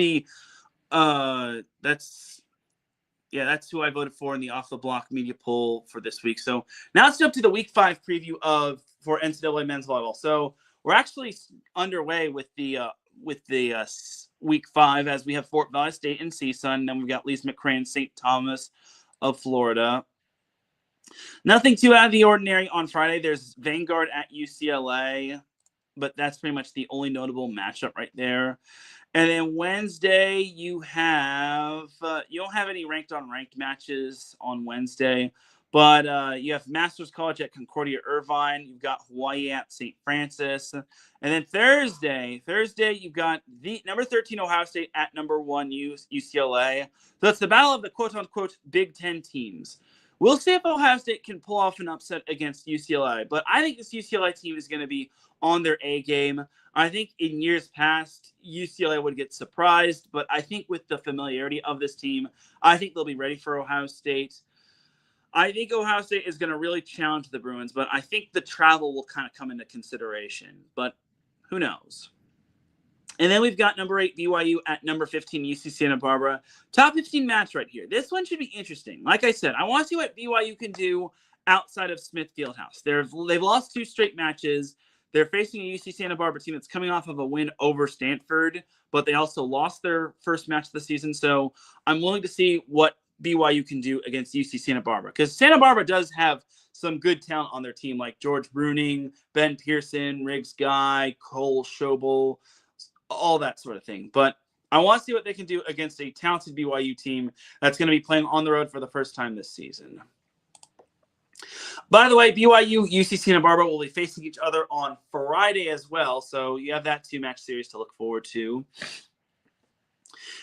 who I voted for in the Off the Block Media Poll for this week. So now let's jump to the Week 5 preview for NCAA men's volleyball. So we're actually underway with the Week 5 as we have Fort Valley State and CSUN. And then we've got Lee's McCray and St. Thomas of Florida. Nothing too out of the ordinary on Friday. There's Vanguard at UCLA, but that's pretty much the only notable matchup right there. And then Wednesday, you don't have any ranked matches on Wednesday, but you have Masters College at Concordia Irvine. You've got Hawaii at St. Francis. And then Thursday, you've got the number 13 Ohio State at number 1 UCLA. So it's the battle of the quote-unquote Big Ten teams. We'll see if Ohio State can pull off an upset against UCLA, but I think this UCLA team is going to be on their A game. I think in years past, UCLA would get surprised, but I think with the familiarity of this team, I think they'll be ready for Ohio State. I think Ohio State is going to really challenge the Bruins, but I think the travel will kind of come into consideration, but who knows? And then we've got number 8 BYU at number 15 UC Santa Barbara. Top 15 match right here. This one should be interesting. Like I said, I want to see what BYU can do outside of Smith Fieldhouse. They've lost 2 straight matches. They're facing a UC Santa Barbara team that's coming off of a win over Stanford, but they also lost their first match of the season. So I'm willing to see what BYU can do against UC Santa Barbara, because Santa Barbara does have some good talent on their team, like George Bruning, Ben Pearson, Riggs Guy, Cole Schobel, all that sort of thing. But I want to see what they can do against a talented BYU team that's going to be playing on the road for the first time this season. By the way, BYU, UC Santa Barbara will be facing each other on Friday as well. So you have that 2-match series to look forward to.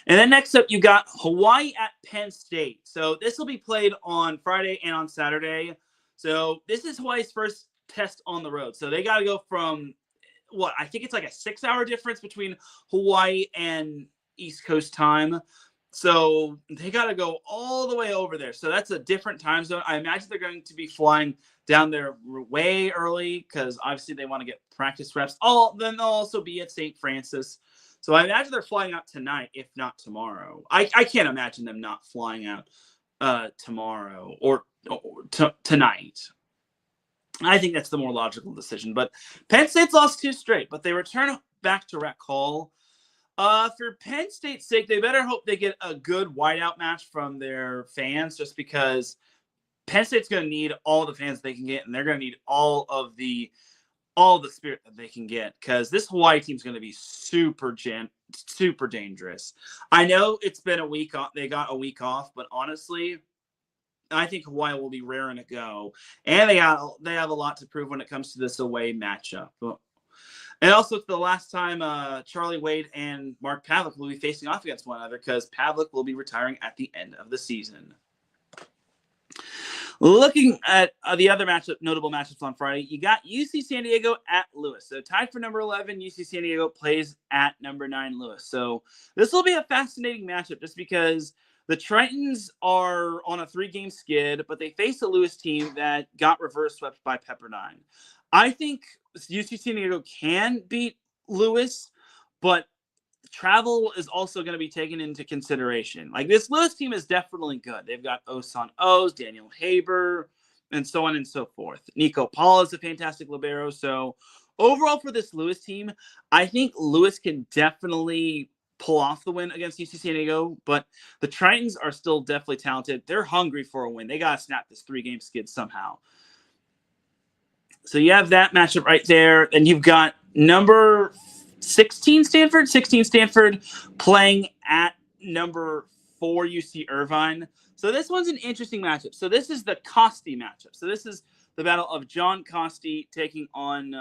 And then next up, you got Hawaii at Penn State. So this will be played on Friday and on Saturday. So this is Hawaii's first test on the road. So they got to go from I think it's like a 6-hour difference between Hawaii and East Coast time. So they got to go all the way over there. So that's a different time zone. I imagine they're going to be flying down there way early because obviously they want to get practice reps. Then they'll also be at St. Francis. So I imagine they're flying out tonight, if not tomorrow. I can't imagine them not flying out tomorrow or tonight. I think that's the more logical decision. But Penn State's lost 2 straight, but they return back to Rec Hall. For Penn State's sake, they better hope they get a good whiteout match from their fans, just because Penn State's going to need all the fans they can get, and they're going to need all the spirit that they can get, because this Hawaii team's going to be super dangerous. I know it's been a week off. They got a week off, but honestly, I think Hawaii will be raring to go, and they have a lot to prove when it comes to this away matchup. And also, it's the last time Charlie Wade and Mark Pavlik will be facing off against one another, because Pavlik will be retiring at the end of the season. Looking at the other notable matchups on Friday, you got UC San Diego at Lewis. So tied for number 11, UC San Diego plays at number 9 Lewis. So this will be a fascinating matchup, just because the Tritons are on a 3-game skid, but they face a Lewis team that got reverse swept by Pepperdine. I think UC San Diego can beat Lewis, but travel is also going to be taken into consideration. Like, this Lewis team is definitely good. They've got Osan O's, Daniel Haber, and so on and so forth. Nico Paul is a fantastic libero. So overall for this Lewis team, I think Lewis can definitely pull off the win against UC San Diego, but the Tritons are still definitely talented. They're hungry for a win. They got to snap this 3-game skid somehow. So you have that matchup right there. And you've got number 16 Stanford playing at number 4 UC Irvine. So this one's an interesting matchup. So this is the Costi matchup. So this is the battle of John Costi taking on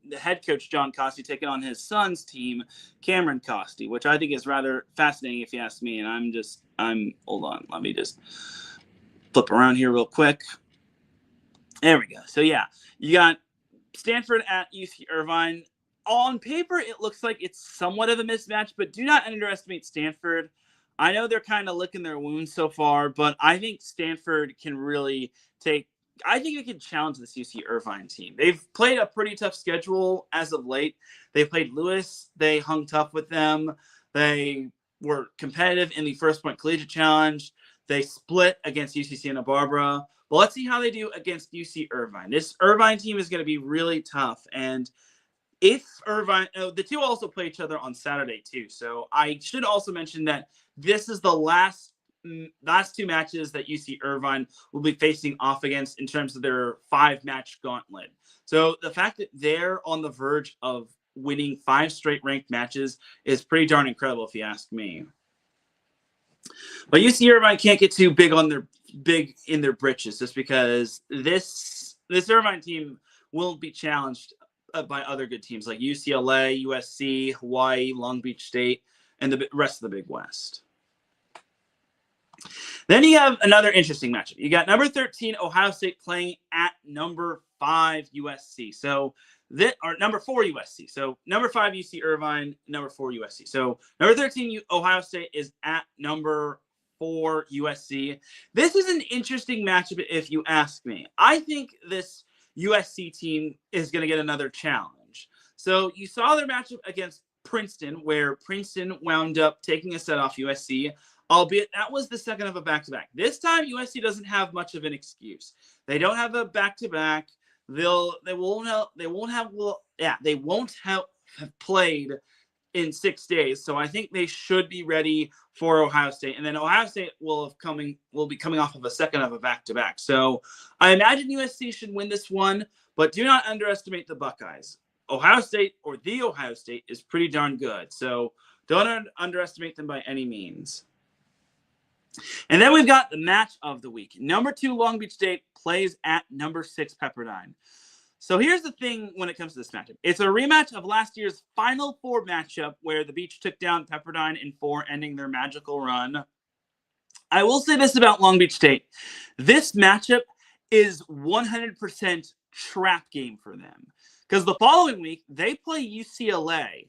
the head coach, John Costi, taking on his son's team, Cameron Costi, which I think is rather fascinating if you ask me. And hold on, let me just flip around here real quick. There we go. So yeah, you got Stanford at UC Irvine. On paper, it looks like it's somewhat of a mismatch, but do not underestimate Stanford. I know they're kind of licking their wounds so far, but I think Stanford can really I think they can challenge this UC Irvine team. They've played a pretty tough schedule as of late. They played Lewis. They hung tough with them. They were competitive in the First Point Collegiate Challenge. They split against UC Santa Barbara. But let's see how they do against UC Irvine. This Irvine team is going to be really tough. And if Irvine, the two also play each other on Saturday too. So I should also mention that this is the last 2 matches that UC Irvine will be facing off against in terms of their 5-match gauntlet. So the fact that they're on the verge of winning 5 straight ranked matches is pretty darn incredible, if you ask me. But UC Irvine can't get too big in their britches, just because this Irvine team will be challenged by other good teams like UCLA, USC, Hawaii, Long Beach State, and the rest of the Big West. Then you have another interesting matchup. You got number 13 Ohio State playing at number 5 USC. Or number 4 USC. So number 5 UC Irvine, number 4 USC. So number 13 Ohio State is at number 4 USC. This is an interesting matchup if you ask me. I think this USC team is going to get another challenge. So you saw their matchup against Princeton, where Princeton wound up taking a set off USC, albeit that was the second of a back-to-back. This time, USC doesn't have much of an excuse. They don't have a back-to-back. They won't have played in 6 days. So I think they should be ready for Ohio State. And then Ohio State will be coming off of a second of a back-to-back. So I imagine USC should win this one, but do not underestimate the Buckeyes. Ohio State, or the Ohio State, is pretty darn good. So don't underestimate them by any means. And then we've got the match of the week. Number 2 Long Beach State plays at number 6 Pepperdine. So here's the thing when it comes to this matchup. It's a rematch of last year's Final Four matchup where the Beach took down Pepperdine in 4, ending their magical run. I will say this about Long Beach State. This matchup is 100% trap game for them. Because the following week, they play UCLA.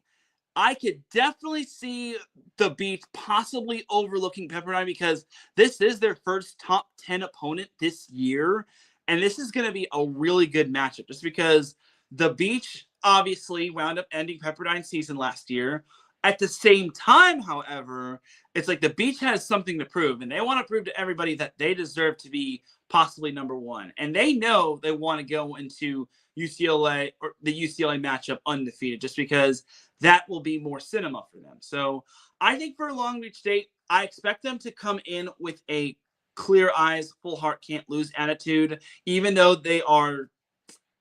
I could definitely see the Beach possibly overlooking Pepperdine, because this is their first top 10 opponent this year. And this is going to be a really good matchup, just because the Beach obviously wound up ending Pepperdine's season last year. At the same time, however, it's like the Beach has something to prove, and they want to prove to everybody that they deserve to be possibly number one. And they know they want to go into UCLA or the UCLA matchup undefeated, just because that will be more cinema for them. So I think for Long Beach State, I expect them to come in with a clear eyes, full heart, can't lose attitude, even though they are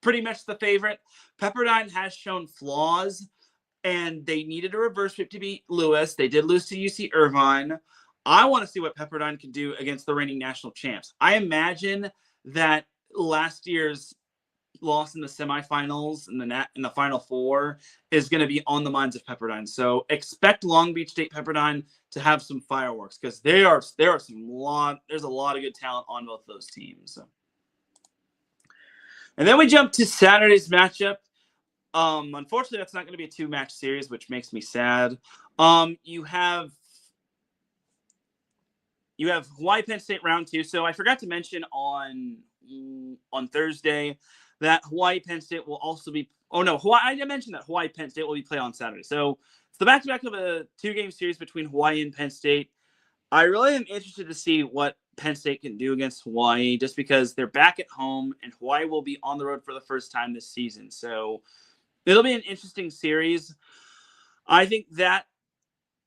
pretty much the favorite. Pepperdine has shown flaws, and they needed a reverse sweep to beat Lewis. They did lose to UC Irvine. I want to see what Pepperdine can do against the reigning national champs. I imagine that last year's loss in the semifinals and in the Final Four is going to be on the minds of Pepperdine. So expect Long Beach State Pepperdine to have some fireworks, because there's a lot of good talent on both those teams. So. And then we jump to Saturday's matchup. Unfortunately, that's not going to be a 2-match series, which makes me sad. You have Hawaii Penn State round 2. So I forgot to mention on Thursday that Hawaii Penn State will also be. Oh no, I mentioned that Hawaii Penn State will be played on Saturday. So it's the back-to-back of a 2-game series between Hawaii and Penn State. I really am interested to see what Penn State can do against Hawaii, just because they're back at home and Hawaii will be on the road for the first time this season. So it'll be an interesting series. I think that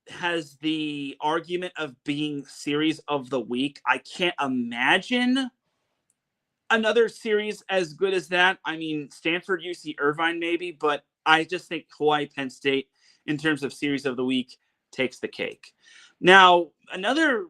has the argument of being series of the week. I can't imagine another series as good as that. I mean, Stanford, UC Irvine maybe, but I just think Hawaii Penn State in terms of series of the week takes the cake. Now, another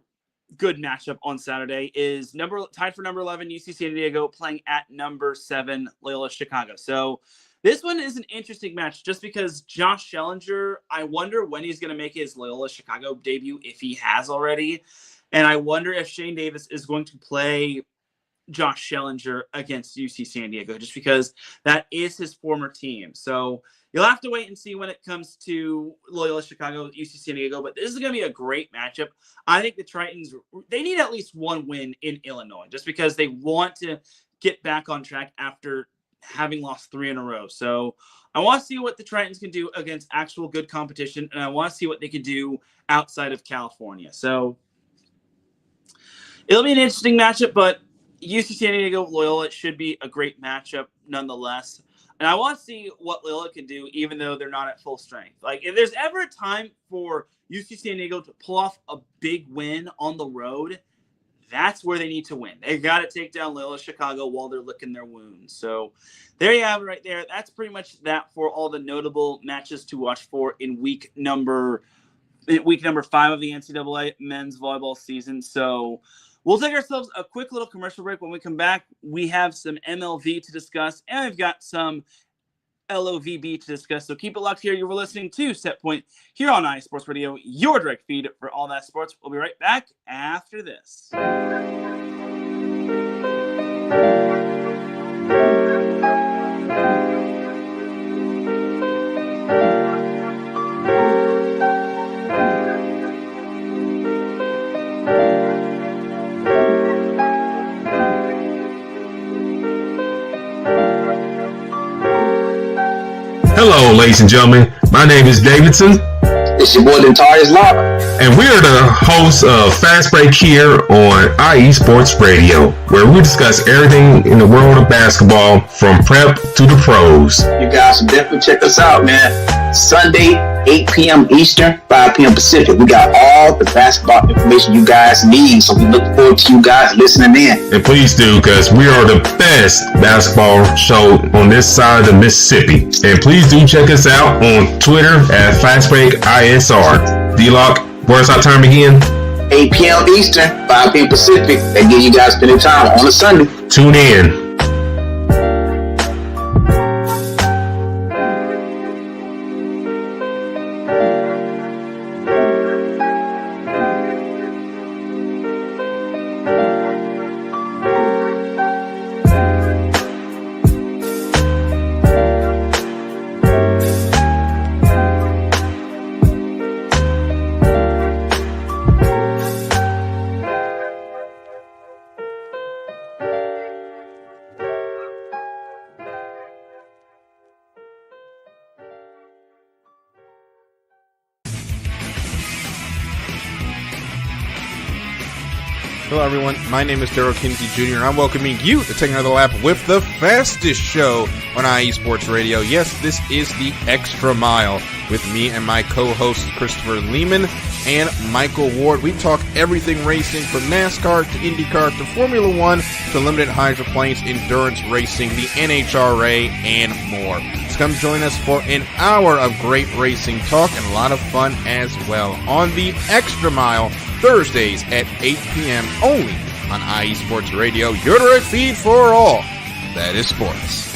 good matchup on Saturday is tied for number 11 UC San Diego playing at number 7 Loyola Chicago. So this one is an interesting match just because Josh Schellinger, I wonder when he's going to make his Loyola Chicago debut, if he has already. And I wonder if Shane Davis is going to play Josh Schellinger against UC San Diego, just because that is his former team. So you'll have to wait and see when it comes to Loyola Chicago with UC San Diego. But this is going to be a great matchup. I think the Tritons, they need at least one win in Illinois, just because they want to get back on track after having lost 3 in a row. So I want to see what the Tritons can do against actual good competition, and I want to see what they can do outside of California. So it'll be an interesting matchup, but UC San Diego, Loyola, it should be a great matchup nonetheless. And I want to see what Loyola can do, even though they're not at full strength. Like, if there's ever a time for UC San Diego to pull off a big win on the road, that's where they need to win. They got to take down Loyola Chicago while they're licking their wounds. So there you have it right there. That's pretty much that for all the notable matches to watch for in week number 5 of the NCAA men's volleyball season. So we'll take ourselves a quick little commercial break. When we come back, we have some MLV to discuss, and we've got some LOVB to discuss. So keep it locked here. You're listening to Set Point here on iSports Radio, your direct feed for all that sports. We'll be right back after this. Hello, ladies and gentlemen. My name is Davidson. It's your boy, Antarius Lava. And we are the hosts of Fast Break here on IE Sports Radio, where we discuss everything in the world of basketball from prep to the pros. You guys should definitely check us out, man. Sunday, 8 p.m. Eastern, 5 p.m. Pacific. We got all the basketball information you guys need, so we look forward to you guys listening in. And please do, because we are the best basketball show on this side of the Mississippi. And please do check us out on Twitter at FastBreakISR. D-Lock, where's our time again? 8 p.m. Eastern, 5 p.m. Pacific. That gives you guys plenty of time on a Sunday. Tune in. Hello, everyone. My name is Daryl Kinsey Jr., and I'm welcoming you to take another lap with the fastest show on IE Sports Radio. Yes, this is the Extra Mile with me and my co-hosts Christopher Lehman and Michael Ward. We talk everything racing from NASCAR to IndyCar to Formula One to limited hydroplanes, endurance racing, the NHRA, and more. So come join us for an hour of great racing talk and a lot of fun as well on the Extra Mile, Thursdays at 8 p.m. only on IE Sports Radio, your direct feed for all that is sports.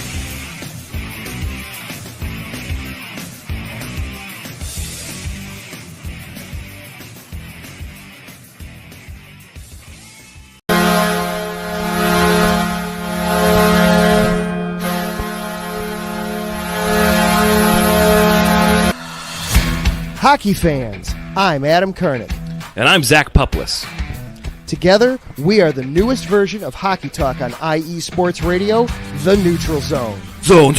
Hockey fans, I'm Adam Kernan. And I'm Zach Puplis. Together, we are the newest version of Hockey Talk on IE Sports Radio, The Neutral Zone. Zone.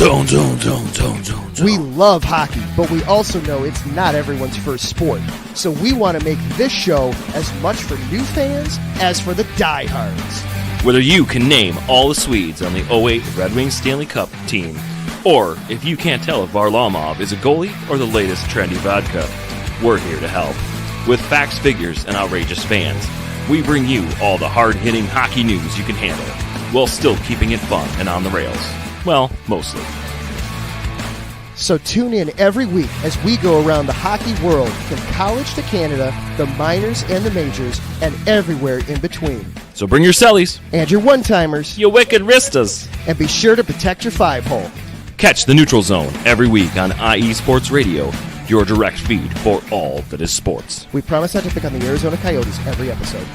We love hockey, but we also know it's not everyone's first sport. So we want to make this show as much for new fans as for the diehards. Whether you can name all the Swedes on the 08 Red Wings Stanley Cup team, or if you can't tell if Varlamov is a goalie or the latest trendy vodka, we're here to help. With facts, figures, and outrageous fans, we bring you all the hard-hitting hockey news you can handle, while still keeping it fun and on the rails. Well, mostly. So tune in every week as we go around the hockey world, from college to Canada, the minors and the majors, and everywhere in between. So bring your cellies, And your one-timers, you wicked wristas. and be sure to protect your five-hole. Catch the Neutral Zone every week on IE Sports Radio, your direct feed for all that is sports. We promise not to pick on the Arizona Coyotes every episode.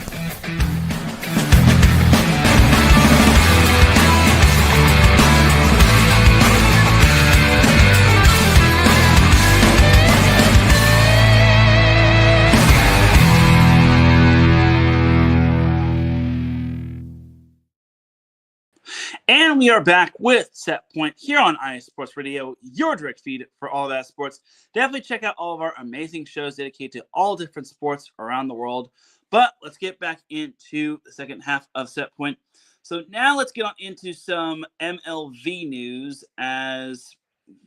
And we are back with Set Point here on IS Sports Radio, your direct feed for all that sports. Definitely check out all of our amazing shows dedicated to all different sports around the world. But let's get back into the second half of Set Point. So now let's get on into some MLV news as,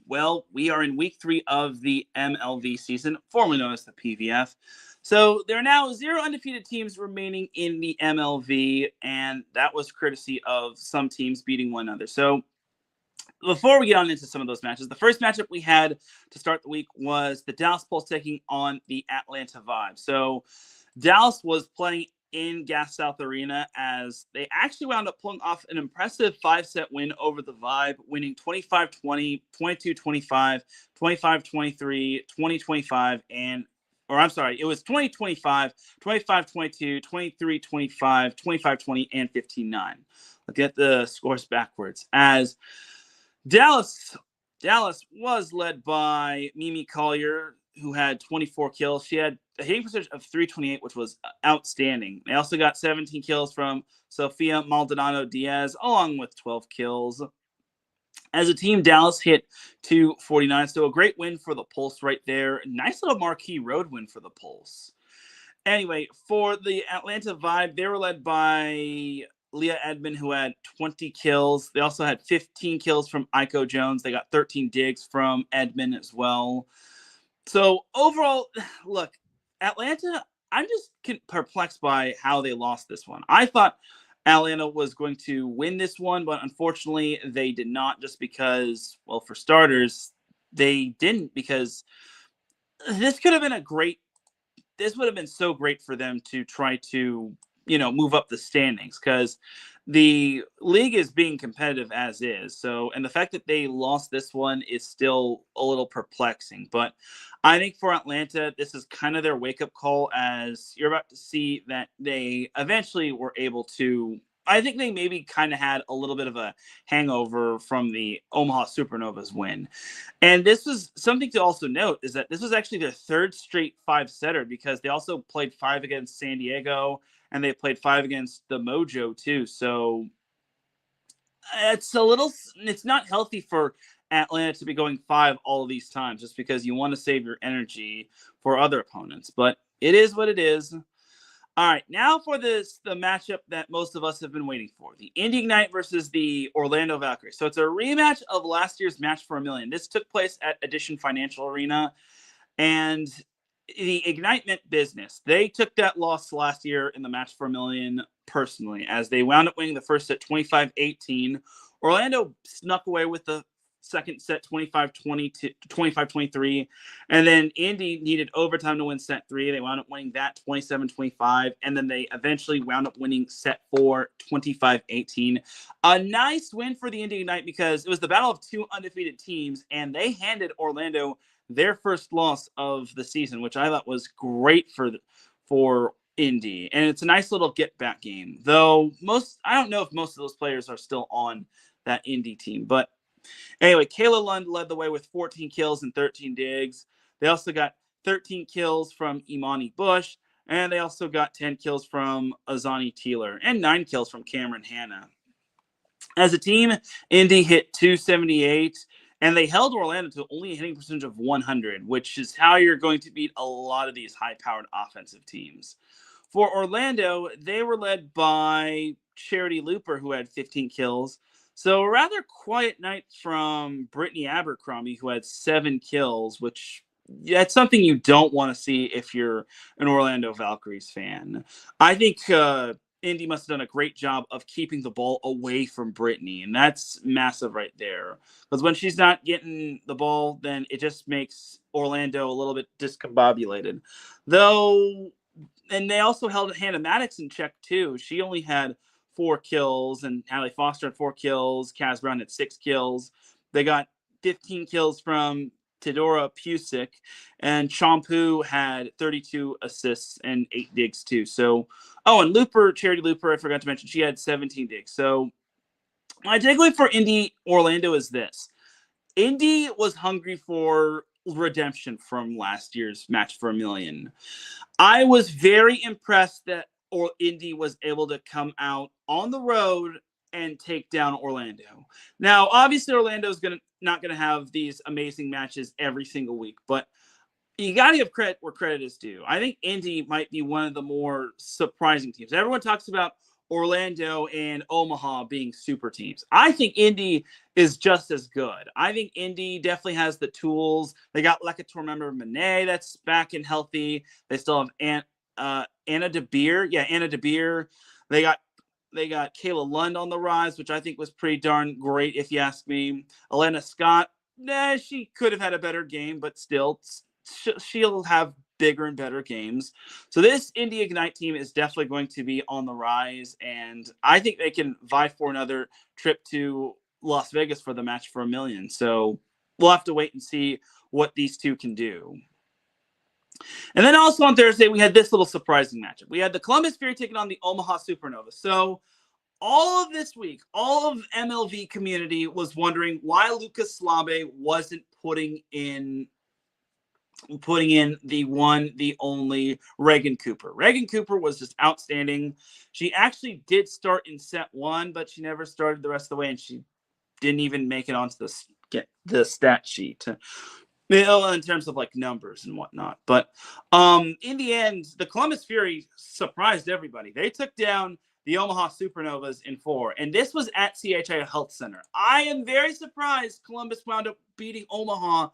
well, we are in week 3 of the MLV season, formerly known as the PVF. So there are now 0 undefeated teams remaining in the MLV, and that was courtesy of some teams beating one another. So before we get on into some of those matches, the first matchup we had to start the week was the Dallas Pulse taking on the Atlanta Vibe. So Dallas was playing in Gas South Arena as they actually wound up pulling off an impressive 5-set win over the Vibe, winning 25-20, 22-25, 25-23, 20-25, it was 20-25, 25-22, 23-25, 25-20, and 15-9. Let's get the scores backwards. As Dallas was led by Mimi Collier, who had 24 kills. She had a hitting percentage of .328, which was outstanding. They also got 17 kills from Sofia Maldonado Diaz, along with 12 kills. As a team, Dallas hit .249, so a great win for the Pulse right there. Nice little marquee road win for the Pulse. Anyway, for the Atlanta Vibe, they were led by Leah Edmond, who had 20 kills. They also had 15 kills from Iko Jones. They got 13 digs from Edmond as well. So overall, look, Atlanta, I'm just perplexed by how they lost this one. I thought Atlanta was going to win this one, but unfortunately they did not, just because, well, for starters, they didn't, because this would have been so great for them to try to, move up the standings, because the league is being competitive as is. So, and the fact that they lost this one is still a little perplexing. But I think for Atlanta, this is kind of their wake-up call, as you're about to see that they eventually were able to, I think they maybe kind of had a little bit of a hangover from the Omaha Supernovas win. And this was something to also note, is that this was actually their third straight 5-setter, because they also played 5 against San Diego, and they played 5 against the Mojo too. So it's not healthy for Atlanta to be going 5 all of these times, just because you want to save your energy for other opponents. But it is what it is. All right, now for the matchup that most of us have been waiting for, the Indy Ignite versus the Orlando Valkyries. So it's a rematch of last year's match for $1 million. This took place at Edition Financial Arena, and the Ignite meant business. They took that loss last year in the match for $1 million personally, as they wound up winning the first set 25-18. Orlando snuck away with the second set 25-23, and then Indy needed overtime to win set 3. They wound up winning that 27-25, and then they eventually wound up winning set 4 25-18. A nice win for the Indy Ignite because it was the battle of two undefeated teams, and they handed Orlando their first loss of the season, which I thought was great for Indy, and it's a nice little get back game. Though I don't know if most of those players are still on that Indy team, but anyway, Kayla Lund led the way with 14 kills and 13 digs. They also got 13 kills from Imani Bush, and they also got 10 kills from Azani Teeler and 9 kills from Cameron Hanna. As a team, Indy hit 278, and they held Orlando to only a hitting percentage of 100, which is how you're going to beat a lot of these high-powered offensive teams. For Orlando, they were led by Charity Looper, who had 15 kills. So a rather quiet night from Brittany Abercrombie, who had 7 kills, which that's something you don't want to see if you're an Orlando Valkyries fan. I think Indy must have done a great job of keeping the ball away from Brittany, and that's massive right there. Because when she's not getting the ball, then it just makes Orlando a little bit discombobulated. And they also held Hannah Maddox in check, too. She only had 4 kills, and Hallie Foster had 4 kills. Kaz Brown had 6 kills. They got 15 kills from Tidora Pusick, and Shampoo had 32 assists and 8 digs too. So, and Charity Looper, I forgot to mention, she had 17 digs. So my takeaway for Indy Orlando is this. Indy was hungry for redemption from last year's match for $1 million. I was very impressed that Indy was able to come out on the road and take down Orlando. Now, obviously, Orlando's not going to have these amazing matches every single week, but you got to give credit where credit is due. I think Indy might be one of the more surprising teams. Everyone talks about Orlando and Omaha being super teams. I think Indy is just as good. I think Indy definitely has the tools. They got Lecator member Monet that's back and healthy. They still have Anna DeBeer. Yeah, Anna DeBeer. They got Kayla Lund on the rise, which I think was pretty darn great, if you ask me. Elena Scott, she could have had a better game, but still, she'll have bigger and better games. So this Indy Ignite team is definitely going to be on the rise, and I think they can vie for another trip to Las Vegas for the match for $1 million. So we'll have to wait and see what these two can do. And then also on Thursday, we had this little surprising matchup. We had the Columbus Fury taking on the Omaha Supernova. So all of this week, all of MLV community was wondering why Lucas Slabe wasn't putting in the one, the only Reagan Cooper. Reagan Cooper was just outstanding. She actually did start in set 1, but she never started the rest of the way, and she didn't even make it onto the stat sheet. In terms of like numbers and whatnot. But in the end, the Columbus Fury surprised everybody. They took down the Omaha Supernovas in 4, and this was at CHI Health Center. I am very surprised Columbus wound up beating Omaha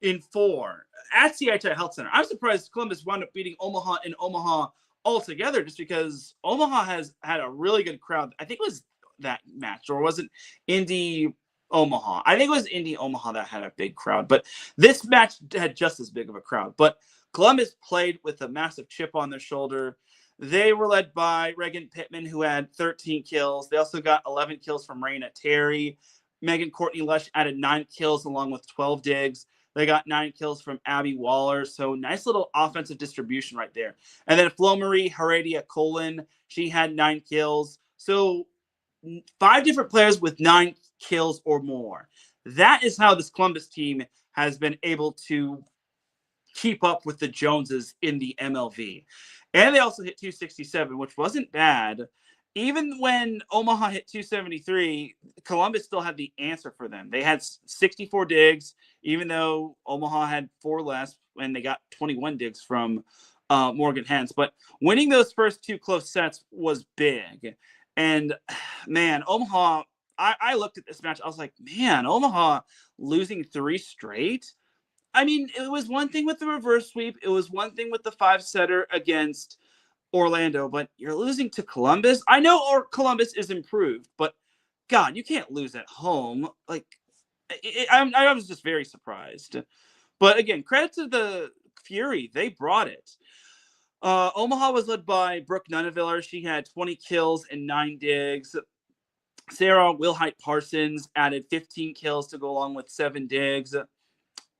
in 4 at CHI Health Center. I'm surprised Columbus wound up beating Omaha in Omaha altogether, just because Omaha has had a really good crowd. I think it was that match, or was it Indy Omaha? I think it was Indy Omaha that had a big crowd, but this match had just as big of a crowd. But Columbus played with a massive chip on their shoulder. They were led by Reagan Pittman, who had 13 kills. They also got 11 kills from Raina Terry. Megan Courtney Lush added 9 kills along with 12 digs. They got 9 kills from Abby Waller. So nice little offensive distribution right there. And then Flo Marie Heredia Colon, she had 9 kills. So 5 different players with 9 kills or more. That is how this Columbus team has been able to keep up with the Joneses in the MLV. And they also hit 267, which wasn't bad. Even when Omaha hit 273, Columbus still had the answer for them. They had 64 digs, even though Omaha had 4 less, and they got 21 digs from Morgan Hens. But winning those first 2 close sets was big. And, man, Omaha, I looked at this match. I was like, man, Omaha losing 3 straight? I mean, it was one thing with the reverse sweep. It was one thing with the 5-setter against Orlando. But you're losing to Columbus? I know Columbus is improved, but, God, you can't lose at home. Like, I was just very surprised. But, again, credit to the Fury. They brought it. Omaha was led by Brooke Nuneviller. She had 20 kills and 9 digs. Sarah Wilhite Parsons added 15 kills to go along with 7 digs.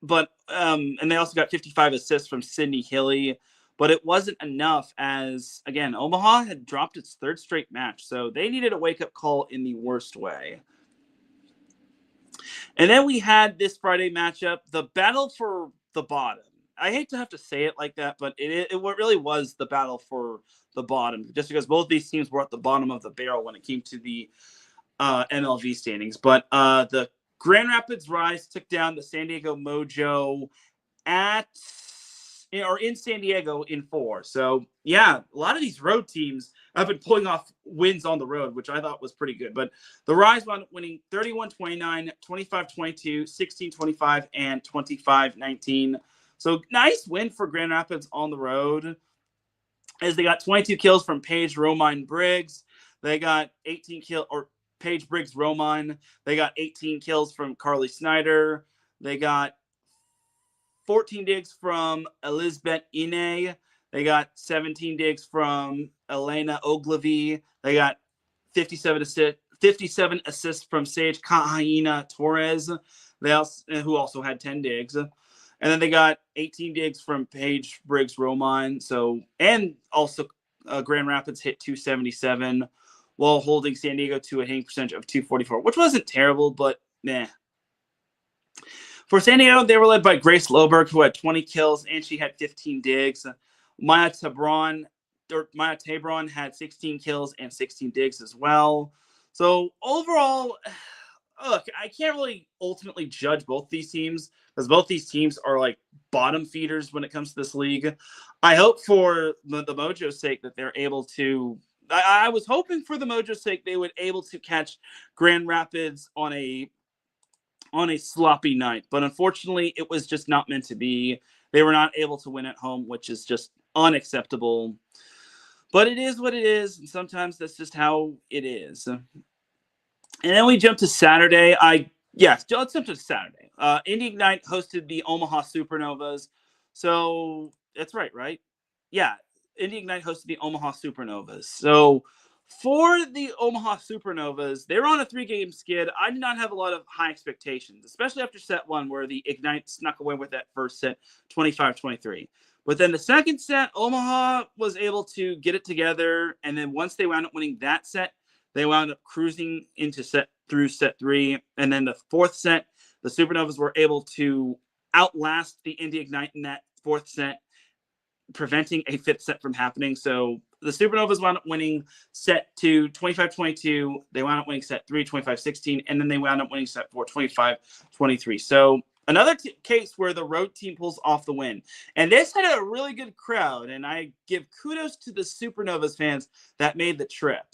But and they also got 55 assists from Sydney Hilly. But it wasn't enough as, again, Omaha had dropped its 3rd straight match. So they needed a wake-up call in the worst way. And then we had this Friday matchup, the battle for the bottom. I hate to have to say it like that, but it really was the battle for the bottom, just because both these teams were at the bottom of the barrel when it came to the MLV standings. But the Grand Rapids Rise took down the San Diego Mojo in San Diego in 4. So, yeah, a lot of these road teams have been pulling off wins on the road, which I thought was pretty good. But the Rise wound up winning 31-29, 25-22, 16-25, and 25-19. So, nice win for Grand Rapids on the road, as they got 22 kills from Paige Romine Briggs. They got 18 kills, or Paige Briggs Romine. They got 18 kills from Carly Snyder. They got 14 digs from Elizabeth Ine. They got 17 digs from Elena Ogilvy. They got 57 assists from Sage Kahaina Torres, who also had 10 digs. And then they got 18 digs from Paige Briggs Romine. So, and also Grand Rapids hit 277 while holding San Diego to a hitting percentage of 244, which wasn't terrible, but meh. For San Diego, they were led by Grace Loberg, who had 20 kills, and she had 15 digs. Maya Tabron had 16 kills and 16 digs as well. So overall, look, I can't really ultimately judge both these teams, because both these teams are like bottom feeders when it comes to this league. I hope for the Mojo's sake that they're able to. I was hoping for the Mojo's sake they would able to catch Grand Rapids on a sloppy night, but unfortunately it was just not meant to be. They were not able to win at home, which is just unacceptable. But it is what it is, and sometimes that's just how it is. And then we jump to Saturday. Let's jump to Saturday. Indy Ignite hosted the Omaha Supernovas. So that's right? Yeah, Indy Ignite hosted the Omaha Supernovas. So for the Omaha Supernovas, they were on a 3-game skid. I did not have a lot of high expectations, especially after set 1, where the Ignite snuck away with that first set, 25-23. But then the second set, Omaha was able to get it together. And then once they wound up winning that set, they wound up cruising into set 3. And then the 4th set, the Supernovas were able to outlast the Indy Ignite in that 4th set, preventing a 5th set from happening. So the Supernovas wound up winning set 2, 25-22. They wound up winning set 3, 25-16. And then they wound up winning set 4, 25-23. So another case where the road team pulls off the win. And this had a really good crowd. And I give kudos to the Supernovas fans that made the trip.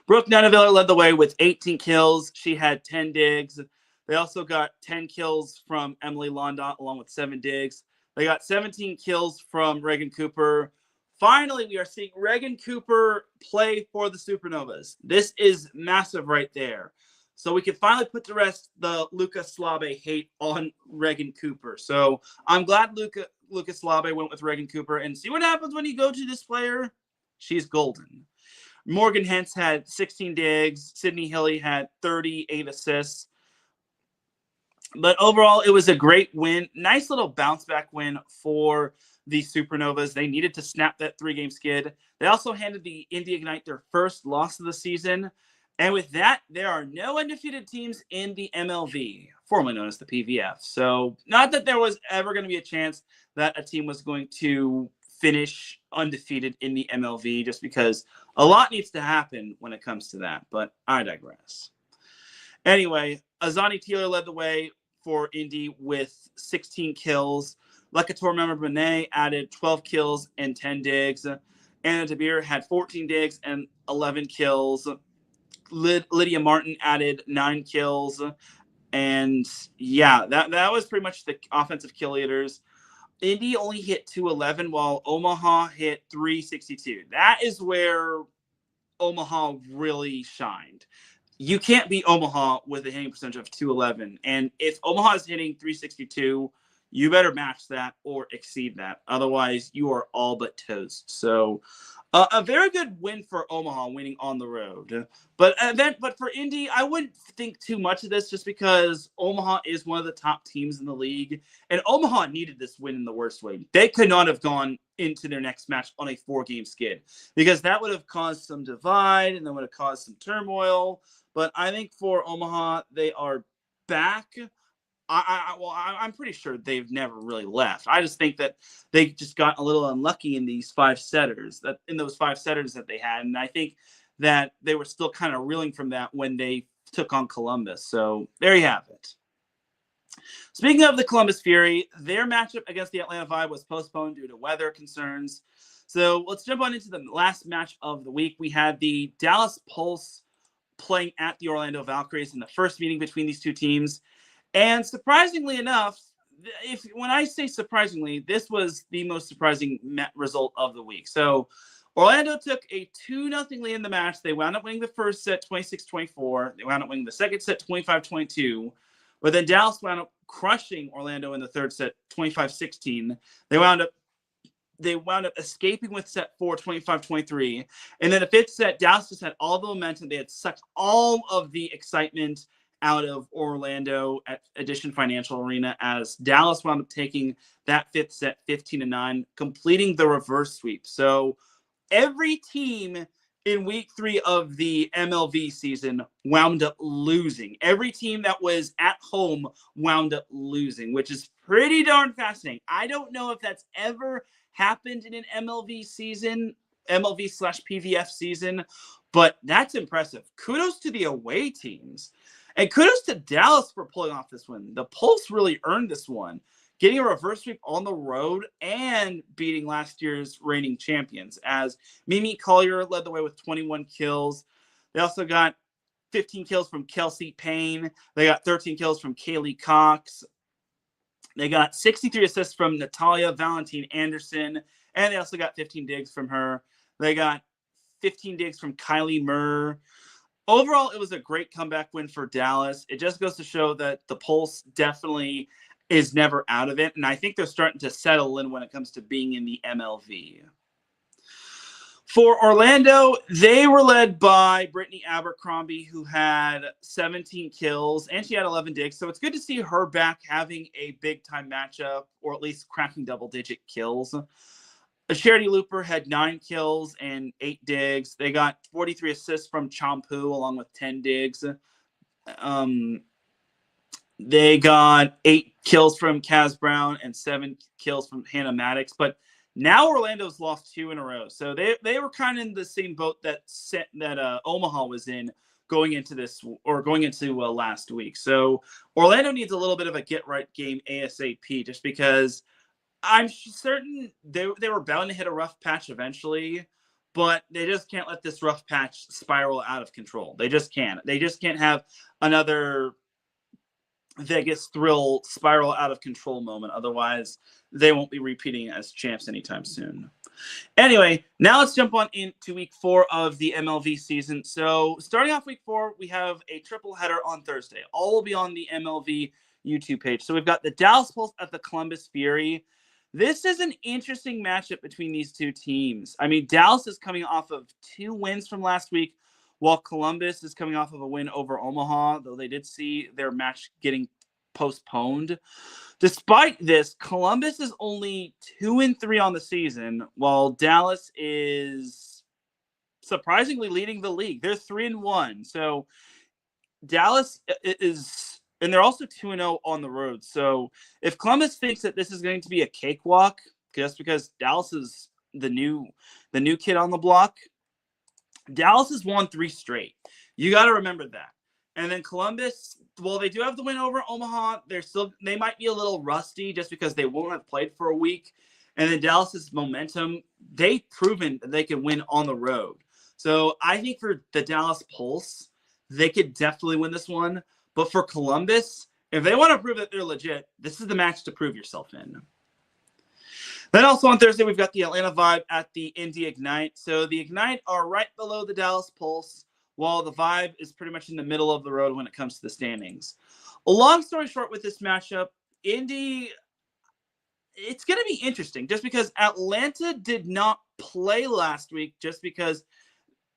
Brooke Nuneviller led the way with 18 kills. She had 10 digs. They also got 10 kills from Emily Londot along with 7 digs. They got 17 kills from Reagan Cooper. Finally, we are seeing Reagan Cooper play for the Supernovas. This is massive right there. So we can finally put to rest the Luca Slabe hate on Reagan Cooper. So I'm glad Luca Slabe went with Reagan Cooper. And see what happens when you go to this player? She's golden. Morgan Hens had 16 digs. Sydney Hilly had 38 assists. But overall, it was a great win. Nice little bounce back win for the Supernovas. They needed to snap that 3-game skid. They also handed the Indy Ignite their first loss of the season. And with that, there are no undefeated teams in the MLV, formerly known as the PVF. So not that there was ever going to be a chance that a team was going to finish undefeated in the MLV, just because a lot needs to happen when it comes to that. But I digress. Anyway, Azani Taylor led the way for Indy with 16 kills. Lekator Member added 12 kills and 10 digs. Anna DeBeer had 14 digs and 11 kills. Lydia Martin added 9 kills. And yeah, that was pretty much the offensive kill leaders. Indy only hit 211 while Omaha hit 362. That is where Omaha really shined. You can't beat Omaha with a hitting percentage of 211. And if Omaha is hitting 362, you better match that or exceed that. Otherwise, you are all but toast. So a very good win for Omaha, winning on the road. But for Indy, I wouldn't think too much of this just because Omaha is one of the top teams in the league. And Omaha needed this win in the worst way. They could not have gone into their next match on a 4-game skid because that would have caused some divide and that would have caused some turmoil. But I think for Omaha, they are back. I'm pretty sure they've never really left. I just think that they just got a little unlucky in those 5 setters that they had. And I think that they were still kind of reeling from that when they took on Columbus. So there you have it. Speaking of the Columbus Fury, their matchup against the Atlanta Vibe was postponed due to weather concerns. So let's jump on into the last match of the week. We had the Dallas Pulse playing at the Orlando Valkyries in the first meeting between these two teams. And surprisingly enough, when I say surprisingly, this was the most surprising result of the week. So Orlando took a 2-0 lead in the match. They wound up winning the first set 26-24. They wound up winning the second set 25-22. But then Dallas wound up crushing Orlando in the third set 25-16. They wound up escaping with set 4 25-23. And then the fifth set, Dallas just had all the momentum. They had sucked all of the excitement out of Orlando at Edition Financial Arena as Dallas wound up taking that fifth set 15-9, completing the reverse sweep. So every team in week 3 of the MLV season wound up losing. Every team that was at home wound up losing, which is pretty darn fascinating. I don't know if that's ever happened in an MLV season, MLV/PVF season, but that's impressive. Kudos to the away teams. And kudos to Dallas for pulling off this win. The Pulse really earned this one, getting a reverse sweep on the road and beating last year's reigning champions, as Mimi Collier led the way with 21 kills. They also got 15 kills from Kelsey Payne. They got 13 kills from Kaylee Cox. They got 63 assists from Natalia Valentine Anderson, and they also got 15 digs from her. They got 15 digs from Kylie Murr. Overall, it was a great comeback win for Dallas. It just goes to show that the Pulse definitely is never out of it, and I think they're starting to settle in when it comes to being in the MLV. For Orlando, they were led by Brittany Abercrombie, who had 17 kills, and she had 11 digs. So it's good to see her back having a big-time matchup, or at least cracking double-digit kills. Charity Looper had 9 kills and 8 digs. They got 43 assists from Champu, along with 10 digs. They got 8 kills from Kaz Brown and 7 kills from Hannah Maddox. But now Orlando's lost 2 in a row. So they were kind of in the same boat that Omaha was in going into last week. So Orlando needs a little bit of a get-right game ASAP, just because I'm certain they were bound to hit a rough patch eventually, but they just can't let this rough patch spiral out of control. They just can't. They just can't have another Vegas Thrill spiral out of control moment. Otherwise, they won't be repeating as champs anytime soon. Anyway, now let's jump on into week 4 of the MLV season. So starting off week 4, we have a triple header on Thursday. All will be on the MLV YouTube page. So we've got the Dallas Pulse at the Columbus Fury. This is an interesting matchup between these two teams. I mean, Dallas is coming off of 2 wins from last week, while Columbus is coming off of a win over Omaha, though they did see their match getting postponed. Despite this, Columbus is only 2-3 on the season, while Dallas is surprisingly leading the league. They're 3-1. So Dallas is... And they're also 2-0 on the road. So if Columbus thinks that this is going to be a cakewalk, just because Dallas is the new kid on the block, Dallas has won 3 straight. You got to remember that. And then Columbus, well, they do have the win over Omaha. They might be a little rusty just because they won't have played for a week. And then Dallas's momentum, they've proven that they can win on the road. So I think for the Dallas Pulse, they could definitely win this one. But for Columbus, if they want to prove that they're legit, this is the match to prove yourself in. Then also on Thursday, we've got the Atlanta Vibe at the Indy Ignite. So the Ignite are right below the Dallas Pulse, while the Vibe is pretty much in the middle of the road when it comes to the standings. A long story short with this matchup, Indy, it's going to be interesting just because Atlanta did not play last week just because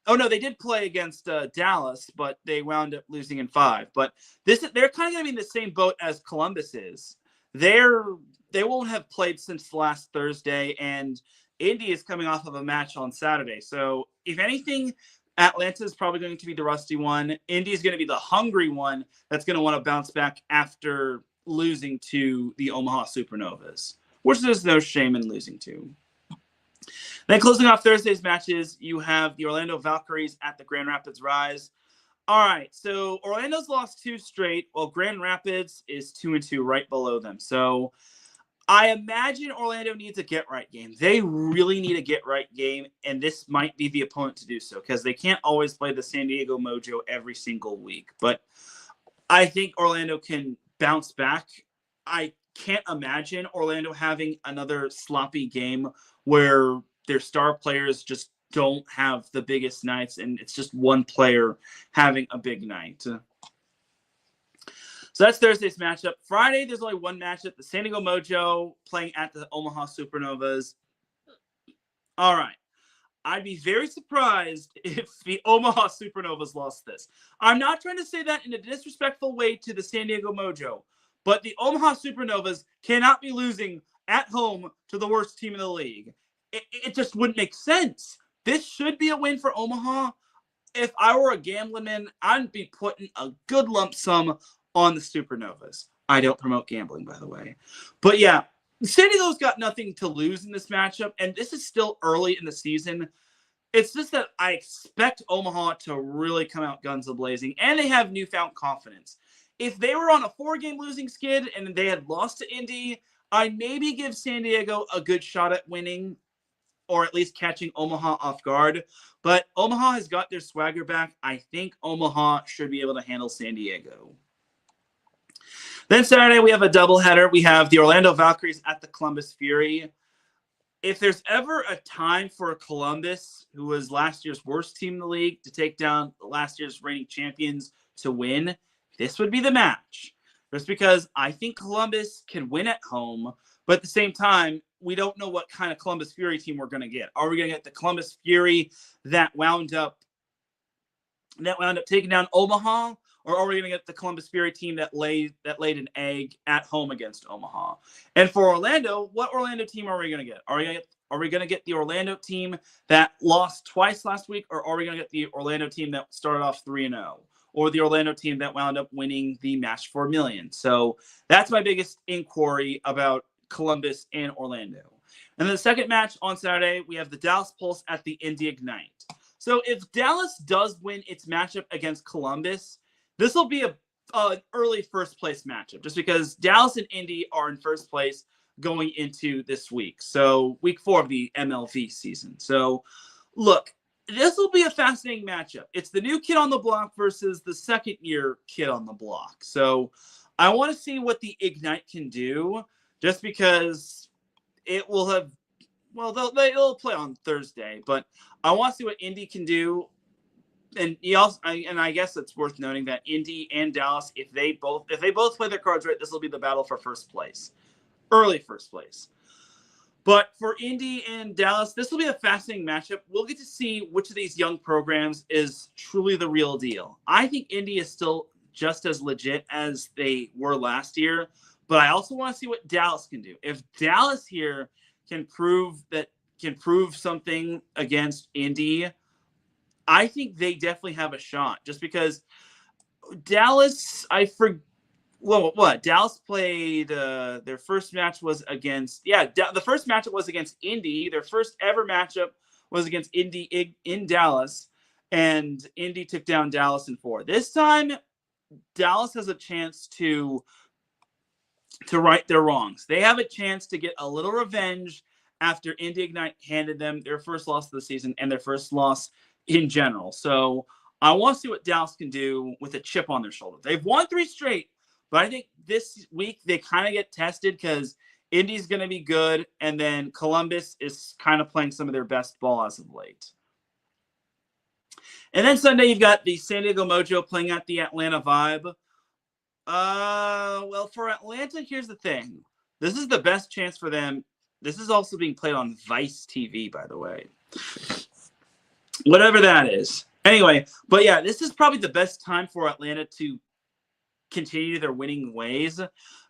they did play against Dallas, but they wound up losing in 5. But they're kind of going to be in the same boat as Columbus is. They won't have played since last Thursday, and Indy is coming off of a match on Saturday. So if anything, Atlanta is probably going to be the rusty one. Indy is going to be the hungry one that's going to want to bounce back after losing to the Omaha Supernovas, which there's no shame in losing to. Then closing off Thursday's matches, you have the Orlando Valkyries at the Grand Rapids Rise. All right, so Orlando's lost 2 straight, while Grand Rapids is 2-2 right below them. So I imagine Orlando needs a get-right game. They really need a get-right game, and this might be the opponent to do so because they can't always play the San Diego Mojo every single week. But I think Orlando can bounce back. I can't imagine Orlando having another sloppy game where their star players just don't have the biggest nights, and it's just one player having a big night. So that's Thursday's matchup. Friday, there's only one matchup. The San Diego Mojo playing at the Omaha Supernovas. All right. I'd be very surprised if the Omaha Supernovas lost this. I'm not trying to say that in a disrespectful way to the San Diego Mojo, but the Omaha Supernovas cannot be losing at home to the worst team in the league. It just wouldn't make sense. This should be a win for Omaha. If I were a gambling man, I'd be putting a good lump sum on the Supernovas. I don't promote gambling, by the way. But yeah, San Diego's got nothing to lose in this matchup, and this is still early in the season. It's just that I expect Omaha to really come out guns a-blazing, and they have newfound confidence. If they were on a 4-game losing skid and they had lost to Indy, I'd maybe give San Diego a good shot at winning, or at least catching Omaha off guard. But Omaha has got their swagger back. I think Omaha should be able to handle San Diego. Then Saturday, we have a doubleheader. We have the Orlando Valkyries at the Columbus Fury. If there's ever a time for Columbus, who was last year's worst team in the league, to take down last year's reigning champions to win, this would be the match. Just because I think Columbus can win at home, but at the same time, we don't know what kind of Columbus Fury team we're going to get. Are we going to get the Columbus Fury that wound up taking down Omaha, or are we going to get the Columbus Fury team that laid an egg at home against Omaha? And for Orlando, what Orlando team are we going to get? Are we going to get the Orlando team that lost twice last week, or are we going to get the Orlando team that started off 3-0? Or the Orlando team that wound up winning the match for $1 million? So that's my biggest inquiry about Columbus and Orlando. And then the second match on Saturday, we have the Dallas Pulse at the Indy Ignite. So if Dallas does win its matchup against Columbus, this will be an early first place matchup, just because Dallas and Indy are in first place going into this week. So week 4 of the MLV season. So look, this will be a fascinating matchup. It's the new kid on the block versus the second-year kid on the block. So I want to see what the Ignite can do, just because it will have, well, they'll play on Thursday, but I want to see what Indy can do. And I guess it's worth noting that Indy and Dallas, if they both play their cards right, this will be the battle for first place, early first place. But for Indy and Dallas, this will be a fascinating matchup. We'll get to see which of these young programs is truly the real deal. I think Indy is still just as legit as they were last year, but I also want to see what Dallas can do. If Dallas here can prove something against Indy, I think they definitely have a shot. Just because Dallas, Dallas played their first match was against the first matchup was against Indy. Their first ever matchup was against Indy in Dallas, and Indy took down Dallas in 4. This time Dallas has a chance to right their wrongs. They have a chance to get a little revenge after Indy Ignite handed them their first loss of the season and their first loss in general. So I want to see what Dallas can do with a chip on their shoulder. They've won 3 straight, but I think this week they kind of get tested because Indy's going to be good, and then Columbus is kind of playing some of their best ball as of late. And then Sunday, you've got the San Diego Mojo playing at the Atlanta Vibe. Well, for Atlanta, here's the thing. This is the best chance for them. This is also being played on Vice TV, by the way. Whatever that is. Anyway, but yeah, this is probably the best time for Atlanta to continue their winning ways.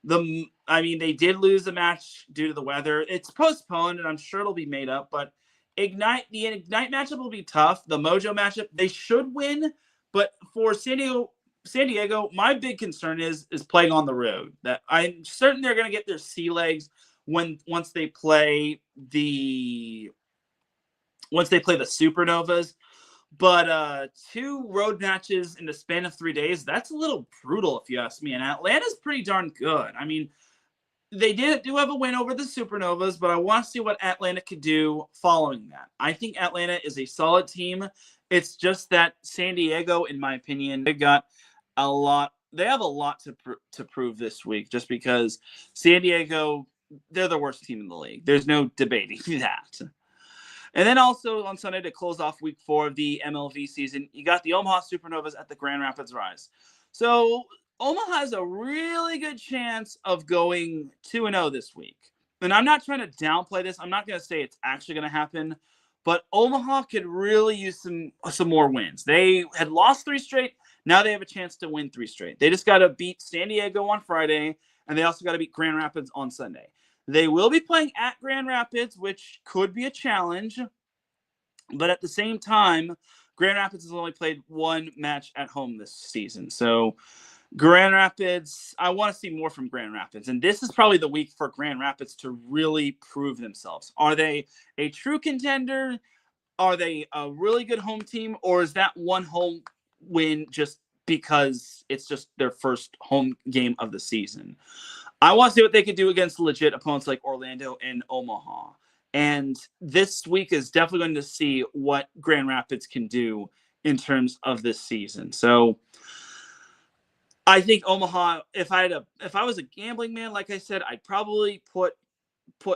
They did lose a match due to the weather. It's postponed, and I'm sure it'll be made up, but the Ignite matchup will be tough. The Mojo matchup, they should win, but for San Diego, my big concern is playing on the road. That I'm certain they're going to get their sea legs once they play the Supernovas. But 2 road matches in the span of 3 days, that's a little brutal if you ask me. And Atlanta's pretty darn good. I mean, they do have a win over the Supernovas, but I want to see what Atlanta could do following that. I think Atlanta is a solid team. It's just that San Diego, in my opinion, they have a lot to prove this week, just because San Diego, they're the worst team in the league. There's no debating that. And then also on Sunday to close off week 4 of the MLV season, you got the Omaha Supernovas at the Grand Rapids Rise. So Omaha has a really good chance of going 2-0 this week. And I'm not trying to downplay this. I'm not going to say it's actually going to happen. But Omaha could really use some more wins. They had lost 3 straight. Now they have a chance to win 3 straight. They just got to beat San Diego on Friday, and they also got to beat Grand Rapids on Sunday. They will be playing at Grand Rapids, which could be a challenge. But at the same time, Grand Rapids has only played 1 match at home this season. So Grand Rapids, I want to see more from Grand Rapids. And this is probably the week for Grand Rapids to really prove themselves. Are they a true contender? Are they a really good home team? Or is that 1 home win just because it's just their first home game of the season? I want to see what they can do against legit opponents like Orlando and Omaha. And this week is definitely going to see what Grand Rapids can do in terms of this season. So I think Omaha, if I was a gambling man, like I said, I'd probably put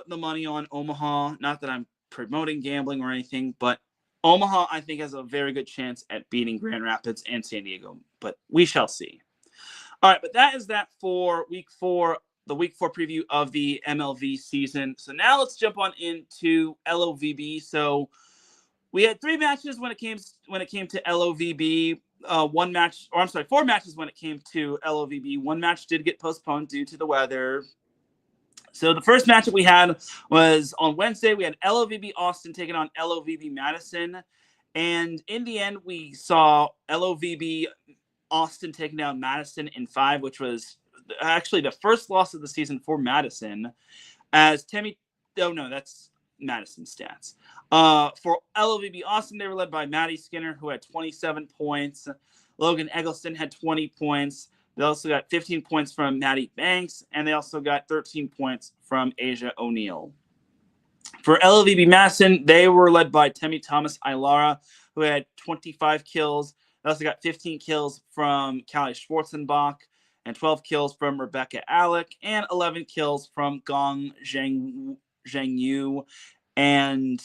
the money on Omaha. Not that I'm promoting gambling or anything, but Omaha, I think, has a very good chance at beating Grand Rapids and San Diego. But we shall see. All right, but that is that for week 4. The week 4 preview of the MLV season. So now let's jump on into LOVB. So we had 3 matches when it came to LOVB. 4 matches when it came to LOVB. 1 match did get postponed due to the weather. So the first match that we had was on Wednesday. We had LOVB Austin taking on LOVB Madison. And in the end, we saw LOVB Austin taking down Madison in 5, which was actually the first loss of the season for Madison, as that's Madison stats. For LOVB Austin, they were led by Maddie Skinner, who had 27 points. Logan Eggleston had 20 points. They also got 15 points from Maddie Banks, and they also got 13 points from Asia O'Neill. For LOVB Madison, they were led by Temi Thomas Ilara, who had 25 kills. They also got 15 kills from Callie Schwarzenbach, and 12 kills from Rebecca Alec, and 11 kills from Gong Zhengyu and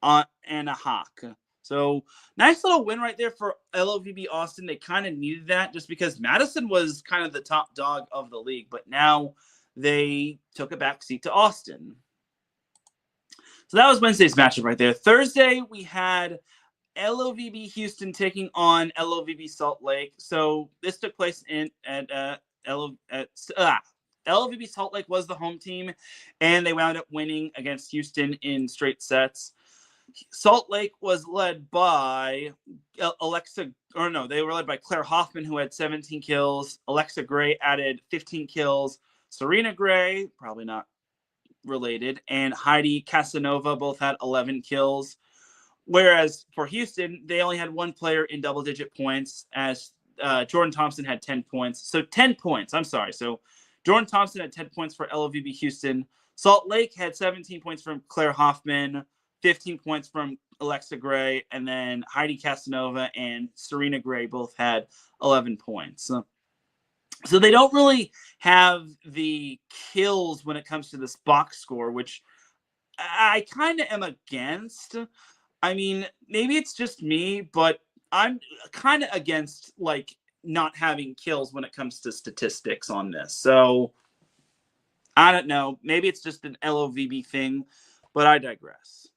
Anna Hawk. So nice little win right there for LOVB Austin. They kind of needed that just because Madison was kind of the top dog of the league, but now they took a back seat to Austin. So that was Wednesday's matchup right there. Thursday, we had LOVB Houston taking on LOVB Salt Lake. So this took place LOVB Salt Lake was the home team, and they wound up winning against Houston in straight sets. Salt Lake was led by they were led by Claire Hoffman, who had 17 kills. Alexa Gray added 15 kills. Serena Gray, probably not related, and Heidi Casanova both had 11 kills. Whereas for Houston, they only had 1 player in double-digit points, as Jordan Thompson had 10 points. So 10 points. I'm sorry. So Jordan Thompson had 10 points for LOVB Houston. Salt Lake had 17 points from Claire Hoffman, 15 points from Alexa Gray, and then Heidi Casanova and Serena Gray both had 11 points. So they don't really have the kills when it comes to this box score, which I kind of am against. I mean, maybe it's just me, but I'm kind of against like not having kills when it comes to statistics on this. So I don't know. Maybe it's just an LOVB thing, but I digress.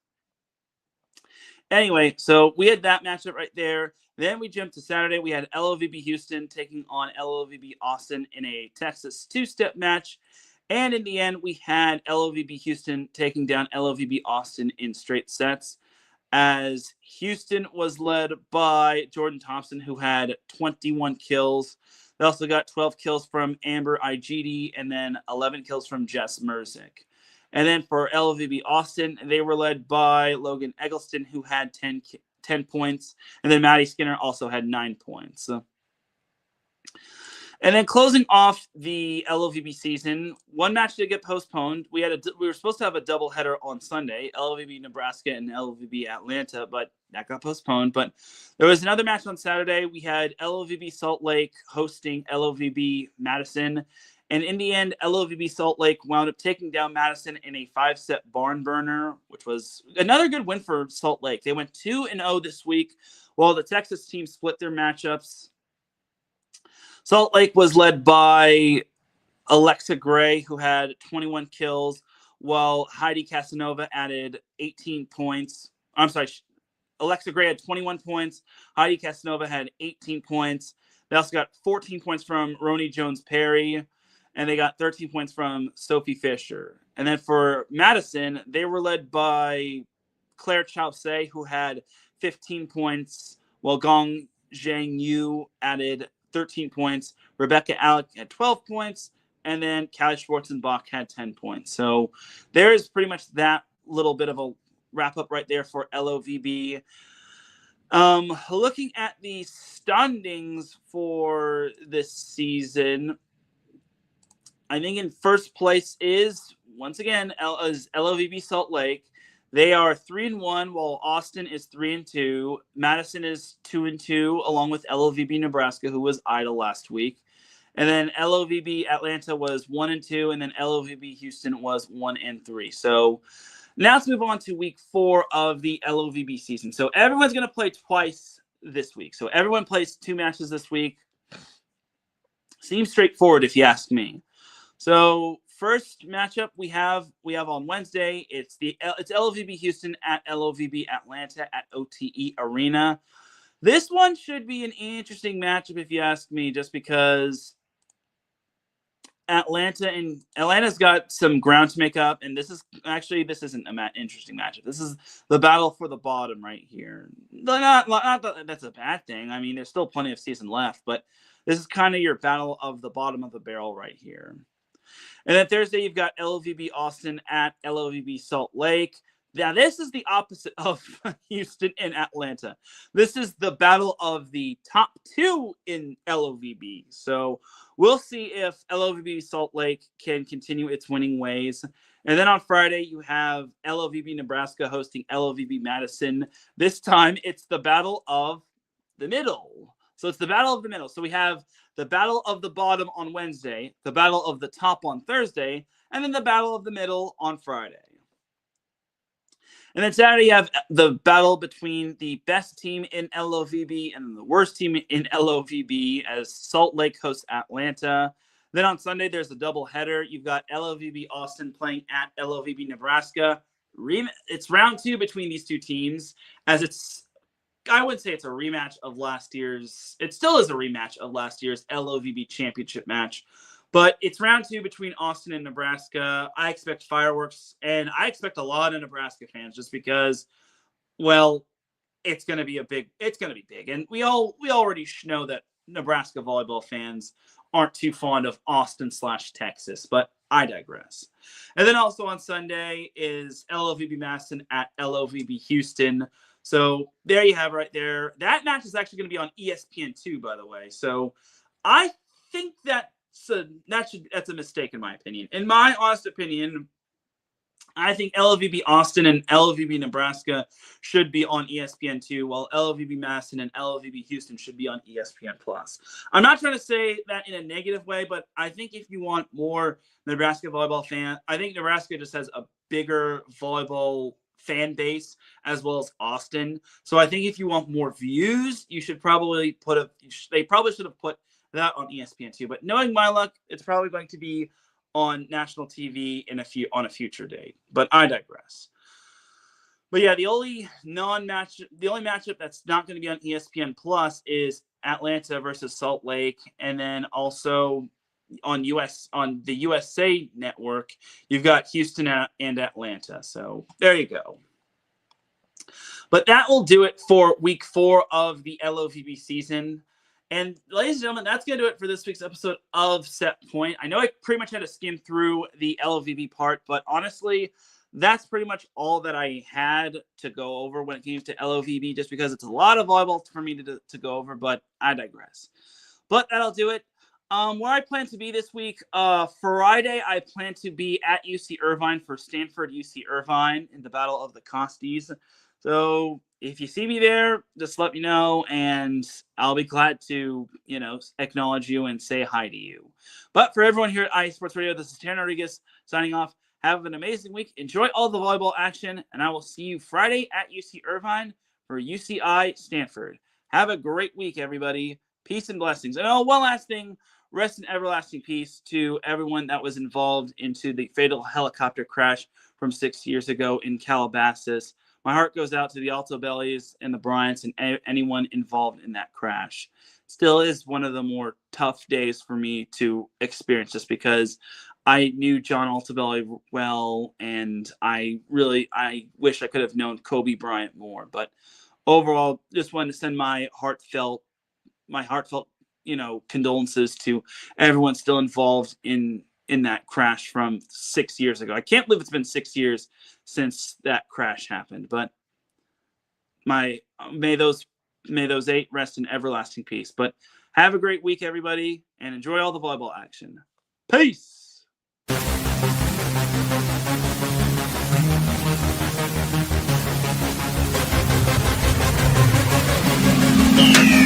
Anyway, so we had that matchup right there. Then we jumped to Saturday. We had LOVB Houston taking on LOVB Austin in a Texas two-step match. And in the end, we had LOVB Houston taking down LOVB Austin in straight sets, as Houston was led by Jordan Thompson, who had 21 kills. They also got 12 kills from Amber Igidi and then 11 kills from Jess Merzick. And then for LOVB Austin, they were led by Logan Eggleston, who had 10 points. And then Maddie Skinner also had 9 points. And then closing off the LOVB season, one match did get postponed. We were supposed to have a doubleheader on Sunday, LOVB Nebraska and LOVB Atlanta, but that got postponed. But there was another match on Saturday. We had LOVB Salt Lake hosting LOVB Madison. And in the end, LOVB Salt Lake wound up taking down Madison in a 5-set barn burner, which was another good win for Salt Lake. They went 2-0 this week, while the Texas team split their matchups. Salt Lake was led by Alexa Gray, who had 21 kills, while Heidi Casanova added 18 points. I'm sorry, Alexa Gray had 21 points. Heidi Casanova had 18 points. They also got 14 points from Roni Jones-Perry, and they got 13 points from Sophie Fisher. And then for Madison, they were led by Claire Chausse, who had 15 points, while Gong Zhang Yu added 13 points. Rebecca Alec had 12 points, and then Callie Schwarzenbach had 10 points. So there is pretty much that little bit of a wrap-up right there for LOVB. Looking at the standings for this season, I think in first place is, once again, LOVB Salt Lake. They are 3-1, while Austin is 3-2. Madison is 2-2, along with LOVB Nebraska, who was idle last week. And then LOVB Atlanta was 1-2, and then LOVB Houston was 1-3. So now let's move on to week 4 of the LOVB season. So everyone's going to play twice this week. So everyone plays 2 matches this week. Seems straightforward if you ask me. So first matchup we have on Wednesday. It's LOVB Houston at LOVB Atlanta at OTE Arena. This one should be an interesting matchup if you ask me, just because Atlanta's got some ground to make up, and this isn't an interesting matchup. This is the battle for the bottom right here. Not that that's a bad thing. I mean, there's still plenty of season left, but this is kind of your battle of the bottom of the barrel right here. And then Thursday, you've got LOVB Austin at LOVB Salt Lake. Now, this is the opposite of Houston and Atlanta. This is the battle of the top 2 in LOVB. So we'll see if LOVB Salt Lake can continue its winning ways. And then on Friday, you have LOVB Nebraska hosting LOVB Madison. This time, it's the battle of the middle. So it's the battle of the middle. So we have the battle of the bottom on Wednesday, the battle of the top on Thursday, and then the battle of the middle on Friday. And then Saturday, you have the battle between the best team in LOVB and the worst team in LOVB as Salt Lake hosts Atlanta. Then on Sunday, there's a doubleheader. You've got LOVB Austin playing at LOVB Nebraska. It's round 2 between these two teams, as I would say it's a rematch of last year's. It still is a rematch of last year's LOVB championship match. But it's round 2 between Austin and Nebraska. I expect fireworks, and I expect a lot of Nebraska fans just because, well, it's going to be big. And we already know that Nebraska volleyball fans aren't too fond of Austin/Texas, but I digress. And then also on Sunday is LOVB Madison at LOVB Houston. So there you have it right there. That match is actually going to be on ESPN2, by the way. So I think that's a mistake in my opinion. In my honest opinion, I think LVB Austin and LVB Nebraska should be on ESPN2, while LVB Madison and LVB Houston should be on ESPN+. I'm not trying to say that in a negative way, but I think if you want more Nebraska volleyball fan, I think Nebraska just has a bigger volleyball fan base as well as Austin. So I think if you want more views, you should probably they probably should have put that on ESPN2. But knowing my luck, it's probably going to be on national TV on a future date. But I digress. But yeah, the only matchup that's not going to be on ESPN Plus is Atlanta versus Salt Lake, and then also on the USA Network, you've got Houston and Atlanta. So there you go. But that will do it for week 4 of the LOVB season. And ladies and gentlemen, that's going to do it for this week's episode of Set Point. I know I pretty much had to skim through the LVB part, but honestly, that's pretty much all that I had to go over when it came to LOVB, just because it's a lot of volleyball for me to go over, but I digress. But that'll do it. Where I plan to be this week, Friday, I plan to be at UC Irvine for Stanford UC Irvine in the Battle of the Costies. So if you see me there, just let me know, and I'll be glad to, acknowledge you and say hi to you. But for everyone here at IE Sports Radio, this is Teran Rodriguez signing off. Have an amazing week. Enjoy all the volleyball action, and I will see you Friday at UC Irvine for UCI Stanford. Have a great week, everybody. Peace and blessings. And one last thing, rest in everlasting peace to everyone that was involved into the fatal helicopter crash from 6 years ago in Calabasas. My heart goes out to the Alto Bellies and the Bryants and anyone involved in that crash. Still is one of the more tough days for me to experience, just because I knew John Altobelli well, and I wish I could have known Kobe Bryant more. But overall, just wanted to send my heartfelt, condolences to everyone still involved in that crash from 6 years ago. I can't believe it's been 6 years since that crash happened, but may those 8 rest in everlasting peace. But have a great week, everybody, and enjoy all the volleyball action. Peace. Yeah.